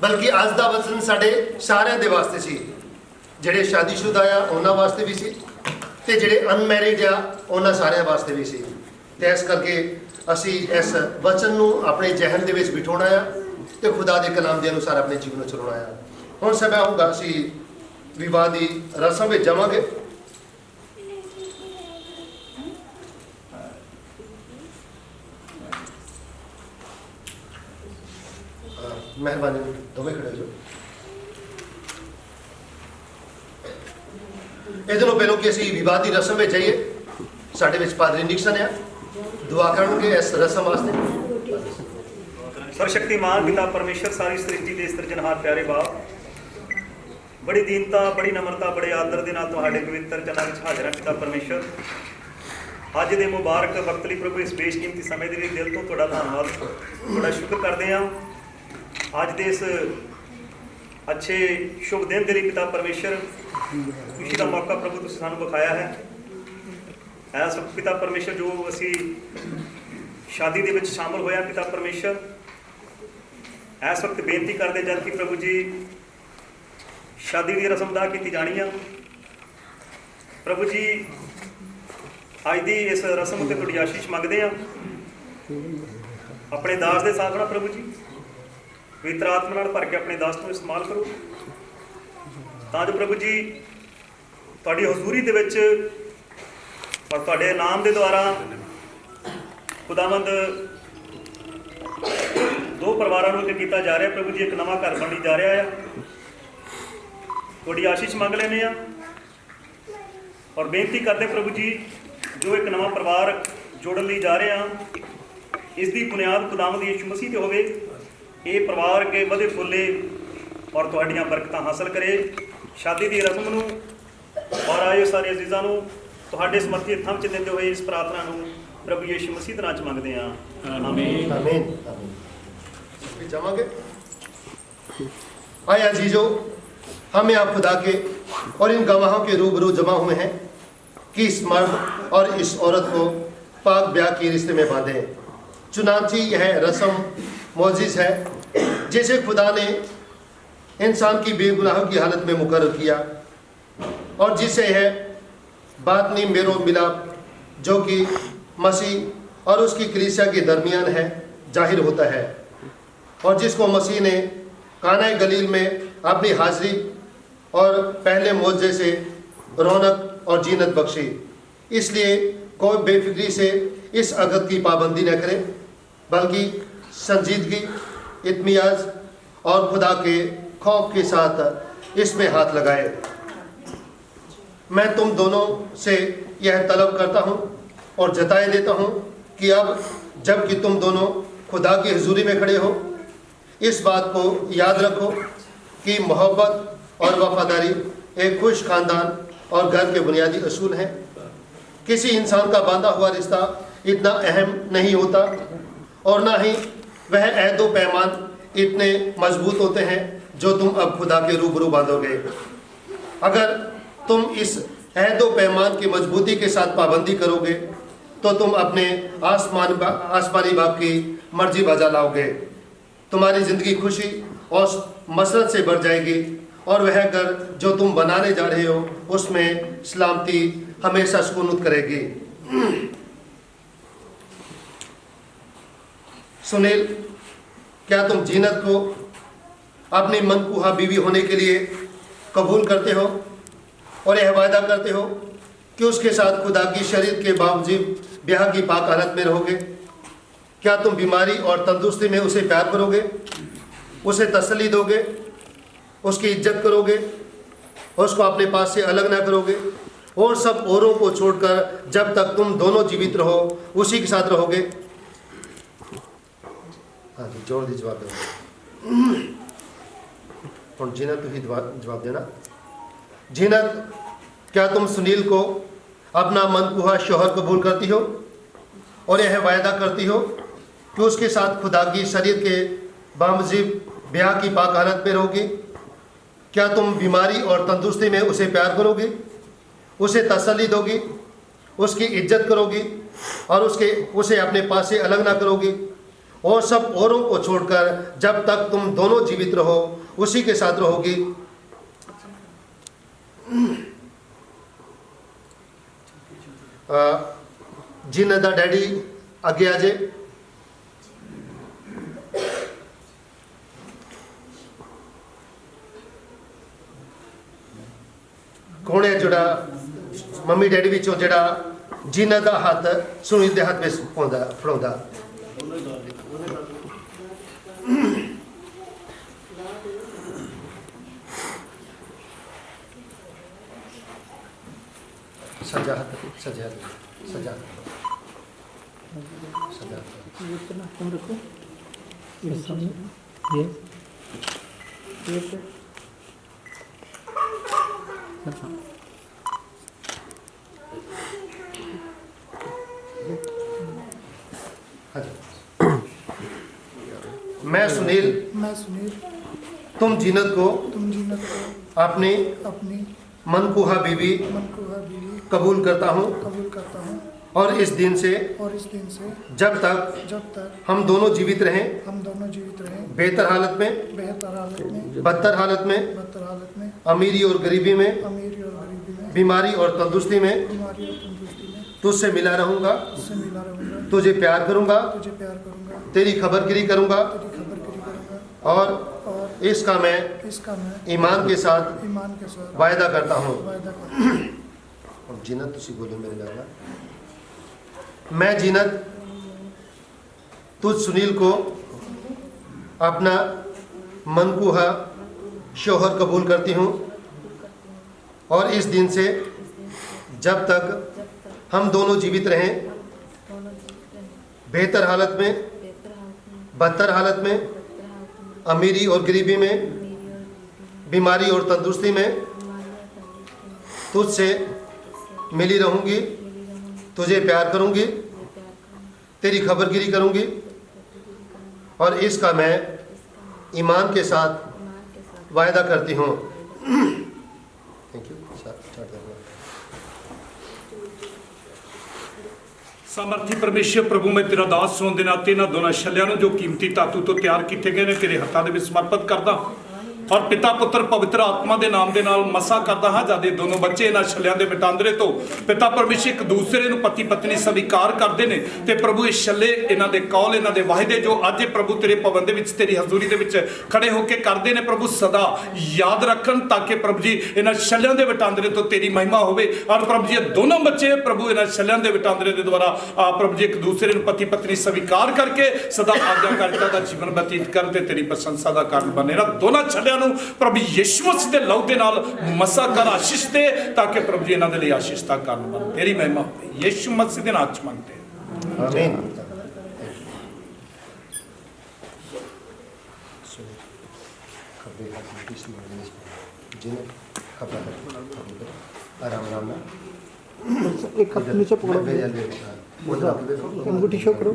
बल्कि अज दा वचन साडे सारिਆਂ दे वास्ते सी। ਜਿਹੜੇ शादीशुदा आ उन्हां वास्ते भी सी ते ਜਿਹੜੇ अनमैरिड आ उन्हां सारिਆਂ वास्ते भी सी। ते इस करके असी इस वचन नूं अपने जहन दे विच बिठाउणा आ ते खुदा दे कलाम दे अनुसार अपने जीवन नूं चलाउणा आ। हुण समय होगा असी विवाह दी रस्म विच जावांगे। मेहरबानी दोवें खड़े हो जाओ। ਇਹਦੇ ਤੋਂ ਪਹਿਲਾਂ ਕਿ ਅਸੀਂ ਵਿਵਾਹ ਦੀ ਰਸਮ ਵਿੱਚ ਜਾਈਏ ਸਾਡੇ ਵਿੱਚ ਪਾਦਰੀ ਨਿਕਸਨ ਆ ਦੁਆ ਕਰਨਗੇ ਇਸ ਰਸਮ ਵਾਸਤੇ। ਸਰਵਸ਼ਕਤੀਮਾਨ ਪਿਤਾ ਪਰਮੇਸ਼ਰ ਸਾਰੀ ਸ੍ਰਿਸ਼ਟੀ ਦੇ ਸਿਰਜਣਹਾਰ ਪਿਆਰੇ ਬਾਪ बड़ी दीनता, बड़ी नम्रता, बड़े आदर के नाल तुहाडे पवित्र चरणों में हाजिर पिता परमेश्वर। अज दे मुबारक वक्त लई प्रभु इस बेशकीमती समय के लिए दिल तो तुहाडा धन्नवाद, तुहाडा शुक्र करते हैं। अज दे इस अच्छे शुभ दिन के लिए पिता परमेश्वर खुशी का मौका प्रभु तुसीं सानूं विखाया है। इस वक्त पिता परमेश्वर जो असी शादी दे विच शामिल होया पिता परमेश्वर, इस वक्त बेनती करते जद कि प्रभु जी शादी की रस्म अदा की जानी है। प्रभु जी अज की इस रस्म उत्ते तुहाडी आशीष मंगते हैं। अपने दास के साथ ना प्रभु जी पवित्र आत्मा नाल भर के अपने दास को इस्तेमाल करो, तां जो प्रभु जी तुहाडी हजूरी दे विच और तुहाडे नाम के द्वारा खुदावंद दो परिवारों को एक किया जा रहा है। प्रभु जी एक नवा घर बनने जा रहा है। थोड़ी आशीष मंग लेने और बेनती करते प्रभु जी जो एक नवा परिवार जोड़न लई जा रहे हैं, इसकी बुनियाद खुदावंद यीशु मसीह ते होवे। ये परिवार के वधे फुले और तुहाड़ियां बरकतां हासिल करे। शादी की रस्म नूं और आए सारे अजीज़ां नूं तुहाडे समर्थी हत्थां विच दिंदे होए इस प्रार्थना नूं प्रभु यीशु मसीह दे नाम च मंगदे हां, आमीन आमीन। जावांगे। आए अजीजों, हम यहाँ खुदा के और इन गवाहों के रूबरू जमा हुए हैं कि इस मर्द और इस औरत को पाक ब्याह के रिश्ते में बांधें। चुनांची यह रस्म मोजिज़ है जिसे खुदा ने इंसान की बेगुनाहों की हालत में मुकर्रर किया और जिससे यह बातनी मेरो मिलाप जो कि मसीह और उसकी कलीसिया के दरमियान है जाहिर होता है, और जिसको मसीह ने काना गलील में अपनी हाजिरी और पहले मौजे से रौनक और जीनत बख्शी। इसलिए कोई बेफिक्री से इस अगत की पाबंदी न करे, बल्कि संजीदगी, इत्मियाज और खुदा के खौफ के साथ इसमें हाथ लगाए। मैं तुम दोनों से यह तलब करता हूँ और जताए देता हूँ कि अब जबकि तुम दोनों खुदा की हुजूरी में खड़े हो, इस बात को याद रखो कि मोहब्बत और वफादारी एक खुश खानदान और घर के बुनियादी असूल हैं। किसी इंसान का बांधा हुआ रिश्ता इतना अहम नहीं होता और ना ही वह अहद व पैमान इतने मजबूत होते हैं जो तुम अब खुदा के रूबरू बांधोगे। अगर तुम इस अहद व पैमान की मजबूती के साथ पाबंदी करोगे तो तुम अपने आसमानी बाप की मर्जी बजा लाओगे। तुम्हारी ज़िंदगी खुशी और मसरत से भर जाएगी और वह घर जो तुम बनाने जा रहे हो उसमें सलामती हमेशा सुकूनत करेगी। सुनील, क्या तुम जीनत को अपनी मनकूहा बीवी होने के लिए कबूल करते हो और यह वायदा करते हो कि उसके साथ खुदा की शरीयत के बावजूद ब्याह की पाक हालत में रहोगे? क्या तुम बीमारी और तंदुरुस्ती में उसे प्यार करोगे, उसे तसल्ली दोगे, उसकी इज्जत करोगे, उसको अपने पास से अलग ना करोगे और सब औरों को छोड़कर जब तक तुम दोनों जीवित रहो उसी के साथ रहोगे? हाँ जी, जोर दी जवाब दो। और जीनत तो ही जवाब देना। जीनत, क्या तुम सुनील को अपना मनकूहा शौहर कबूल करती हो और यह वायदा करती हो कि उसके साथ खुदा की शरीयत के बावजूद ब्याह की पाक हालत में रहोगी? क्या तुम बीमारी और तंदुरुस्ती में उसे प्यार करोगी, उसे तसल्ली दोगी, उसकी इज्जत करोगी और उसे अपने पास से अलग ना करोगी और सब औरों को छोड़कर जब तक तुम दोनों जीवित रहो उसी के साथ रहोगी? जिन्ना दा डैडी अगे आ जाए। कौन है जोड़ा मम्मी डैडी विचों जोड़ा जिन्ना दा हाथ सुनील दे हाथ में फड़ाउंदा? सजा सजा सजा सजा तुम रखो ये सामने ये मैं सुनील तुम जीनत को अपनी मनकुहा बीवी कबूल करता हूँ और इस दिन से जब तक हम दोनों जीवित रहें बेहतर हालत में बदतर हालत में अमीरी और गरीबी में बीमारी और तंदुरुस्ती में तुझसे मिला रहूंगा तुझे प्यार करूंगा तेरी खबरगिरी करूंगा और इसका मैं ईमान के साथ वायदा करता हूँ। अब जीनत तुसी बोलो मेरे नाल। मैं जीनत तुझ सुनील को अपना मनकुहा शौहर कबूल करती हूँ और इस दिन से जब तक हम दोनों जीवित रहें बेहतर हालत में बदतर हालत में अमीरी और गरीबी में बीमारी और तंदुरुस्ती में तुझसे मिली रहूंगी तुझे प्यार करूंगी तेरी खबरगिरी करूंगी और इसका मैं ईमान के साथ वायदा करती हूँ। Thank you. सामर्थी परमेश्वर प्रभु मैं तेरा दास होने के नाते इन्हां दोनों छल्लियां नूं जो कीमती धातु तो तैयार किए गए ने तेरे हत्थां दे विच समर्पित करदा और पिता पुत्र पवित्र आत्मा के नाम के नाल मसा करदा हाँ जद दोनों बच्चे इन्हां छल्लियां दे वटांदरे तो पिता परमेश्वर एक दूसरे नूं पति पत्नी स्वीकार करते हैं ते प्रभु इस छल्ले इन्हां दे कौल इन्हां दे वायदे जो अज प्रभु तेरे भवन दे विच तेरी हजूरी दे विच खड़े होकर करते हैं प्रभु सदा याद रखन ताकि प्रभु जी इन्हां छल्लियां दे वटांदरे तो तेरी महिमा होवे और प्रभु जी दोनों बच्चे प्रभु इन्हां छल्लियां दे वटांदरे दे द्वारा प्रभु जी एक दूसरे नूं पति पत्नी स्वीकार करके सदा आज्ञाकारिता दा जीवन व्यतीत करते तेरी प्रशंसा का कारण बने ना दोनों छल्लियां प्रभु यीशु मसीह दे लहू दे नाल मसा कर आशीष दे ताकि प्रभु जी इन्हां दे लई आशीष दा कारण बने तेरी महिमा होवे यीशु मसीह दे नाम च मंगते आमीन। आराम आराम एक हाथ नीचे पकड़ो अंगूठी शो करो।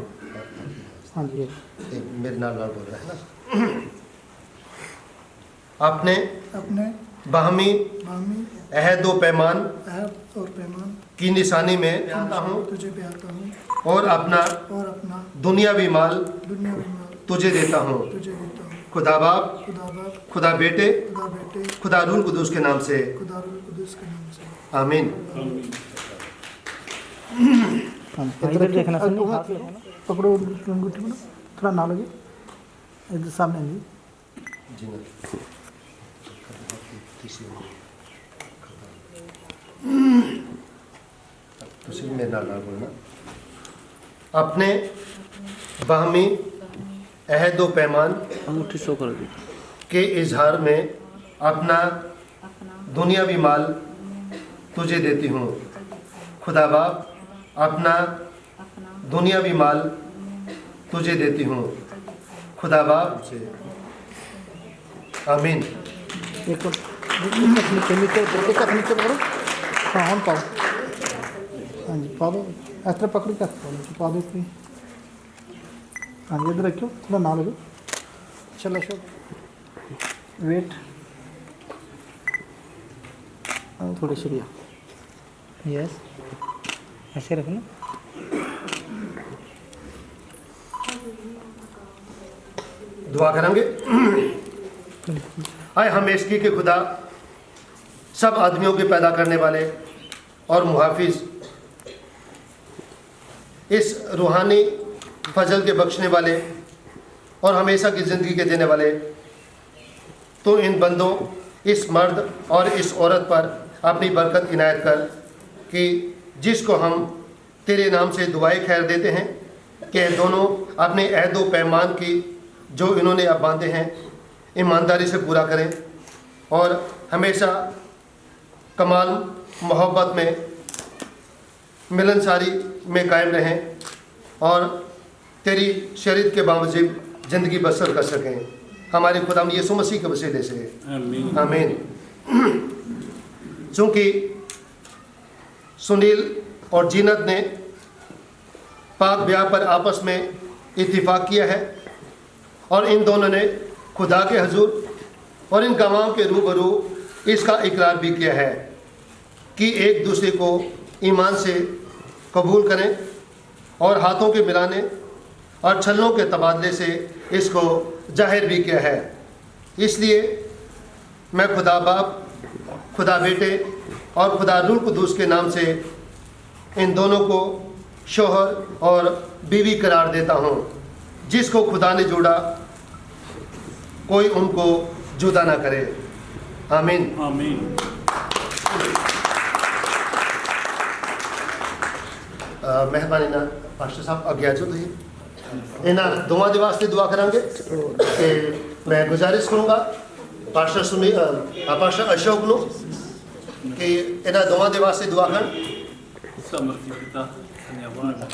हाँ जी मेरे नाल बोल रहा है ना। आपने बाहमी अहद व पैमान की निशानी में तुझे प्यारता हूँ और अपना दुनियावी माल तुझे देता हूँ खुदा बाप खुदा बेटे खुदा रूह कुदूस के नाम से आमीन। इधर देखना पकड़ो अंगूठी में थोड़ा ना लगे इधर सामने जी मेरे नाल बोलना। अपने बाहमी अहद व पैमान अंगूठी शो करो के इजहार में अपना दुनियावी माल तुझे देती हूँ खुदा बाप अपना दुनियावी माल तुझे देती हूँ खुदा बाप से आमीन। एक नीचे पकड़ो हाँ हम पाओ हाँ जी पा दो इस तरह पकड़ के पा दो इतनी हाँ जी इधर रखो थोड़ा ना लगे चलो शो वेट थोड़ी सीढ़िया यस ऐसे रखना दुआ करेंगे। आए हम इसकी के खुदा सब आदमियों के पैदा करने वाले और मुहाफिज इस रूहानी फजल के बख्शने वाले और हमेशा की ज़िंदगी के देने वाले तो इन बंदों इस मर्द और इस औरत पर अपनी बरकत इनायत कर कि जिसको हम तेरे नाम से दुआएं खैर देते हैं कि दोनों अपने अहद व पैमान की जो इन्होंने अब बांधे हैं ईमानदारी से पूरा करें और हमेशा कमाल मोहब्बत में मिलनसारी में कायम रहें और तेरी शरीयत के बावजूद ज़िंदगी बसर कर सकें हमारे खुदा यीशु मसीह के वसीले से आमीन। चूँकि सुनील और जीनत ने पाक ब्याह पर आपस में इत्तिफाक किया है और इन दोनों ने खुदा के हजूर और इन गवाहों के रूबरू इसका इकरार भी किया है कि एक दूसरे को ईमान से कबूल करें और हाथों के मिलाने और छल्लों के तबादले से इसको जाहिर भी किया है। इसलिए मैं खुदा बाप, खुदा बेटे और खुदा रूह कुदूस के नाम से इन दोनों को शोहर और बीवी करार देता हूँ। जिसको खुदा ने जोड़ा कोई उनको जुदा ना करे। आमीन। आमीन। मेहरबानी ना पास्टर साहब अगे आ जाओ। तुम इन्होंने दोवां के वास्ते दुआ करांगे ते मैं गुजारिश करूँगा पास्टर पास्टर अशोक नो कि इन्होंने दोवां के वास्ते दुआ कर। समर्थी पिता धन्यवाद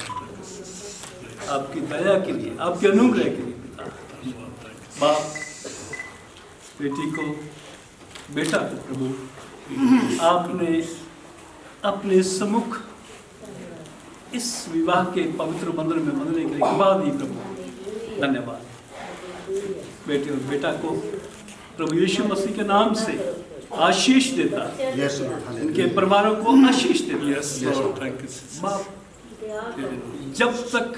आपकी दया के लिए, आपके अनुग्रह के लिए पिता। बाप बेटी को, बेटा को प्रभु आपने अपने सम्मुख इस विवाह के पवित्र बंधन में बंधने के लिए कृपा दी प्रभु। धन्यवाद। बेटे और बेटा को प्रभु यीशु मसीह के नाम से आशीष देता, इनके परिवारों को आशीष देता। बाप जब तक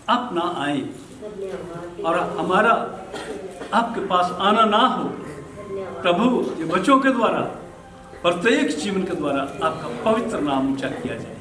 आप ना आए और हमारा आपके पास आना ना हो प्रभु, ये बच्चों के द्वारा प्रत्येक जीवन के द्वारा आपका पवित्र नाम ऊंचा किया जाए।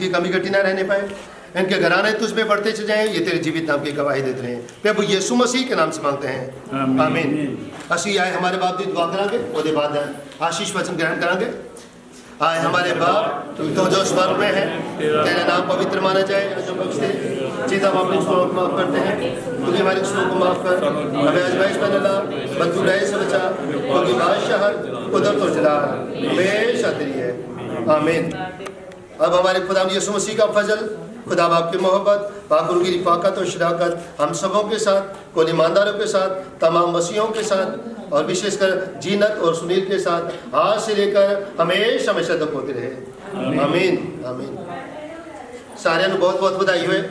कमी घटी ना रहने पाए, इनके घराने तुझ में बढ़ते चले जाएं, ये तेरे जीवित नाम की गवाही देते रहे। प्रभु यीशु मसीह के नाम से मांगते हैं, आमीन। असी आए हमारे बाप दी दुआ करांगे, उसके बाद आशीष वचन ग्रहण करांगे। आए हमारे बाप तो जो स्वर्ग में है, तेरा नाम पवित्र माना जाए। जो बख्शते चीज़ा हम अपने को माफ करते हैं, तू हमारे को माफ कर, हमें आजमाइश में न ला, बल्कि बुराई से बचा, क्योंकि बादशाह कुदरत और जलाल हमेशा तेरी है, आमीन। अब हमारे खुदा यीशु मसीह का फजल, खुदा बाप की मोहब्बत, पाकुर की रिफाकत और शराकत हम सबों के साथ, कुल ईमानदारों के साथ, तमाम मसीहों के साथ और विशेषकर जीनत और सुनील के साथ आज से लेकर हमेशा हमेशा तक होते रहे, आमीन आमीन। सारे बहुत बहुत बधाई हुए।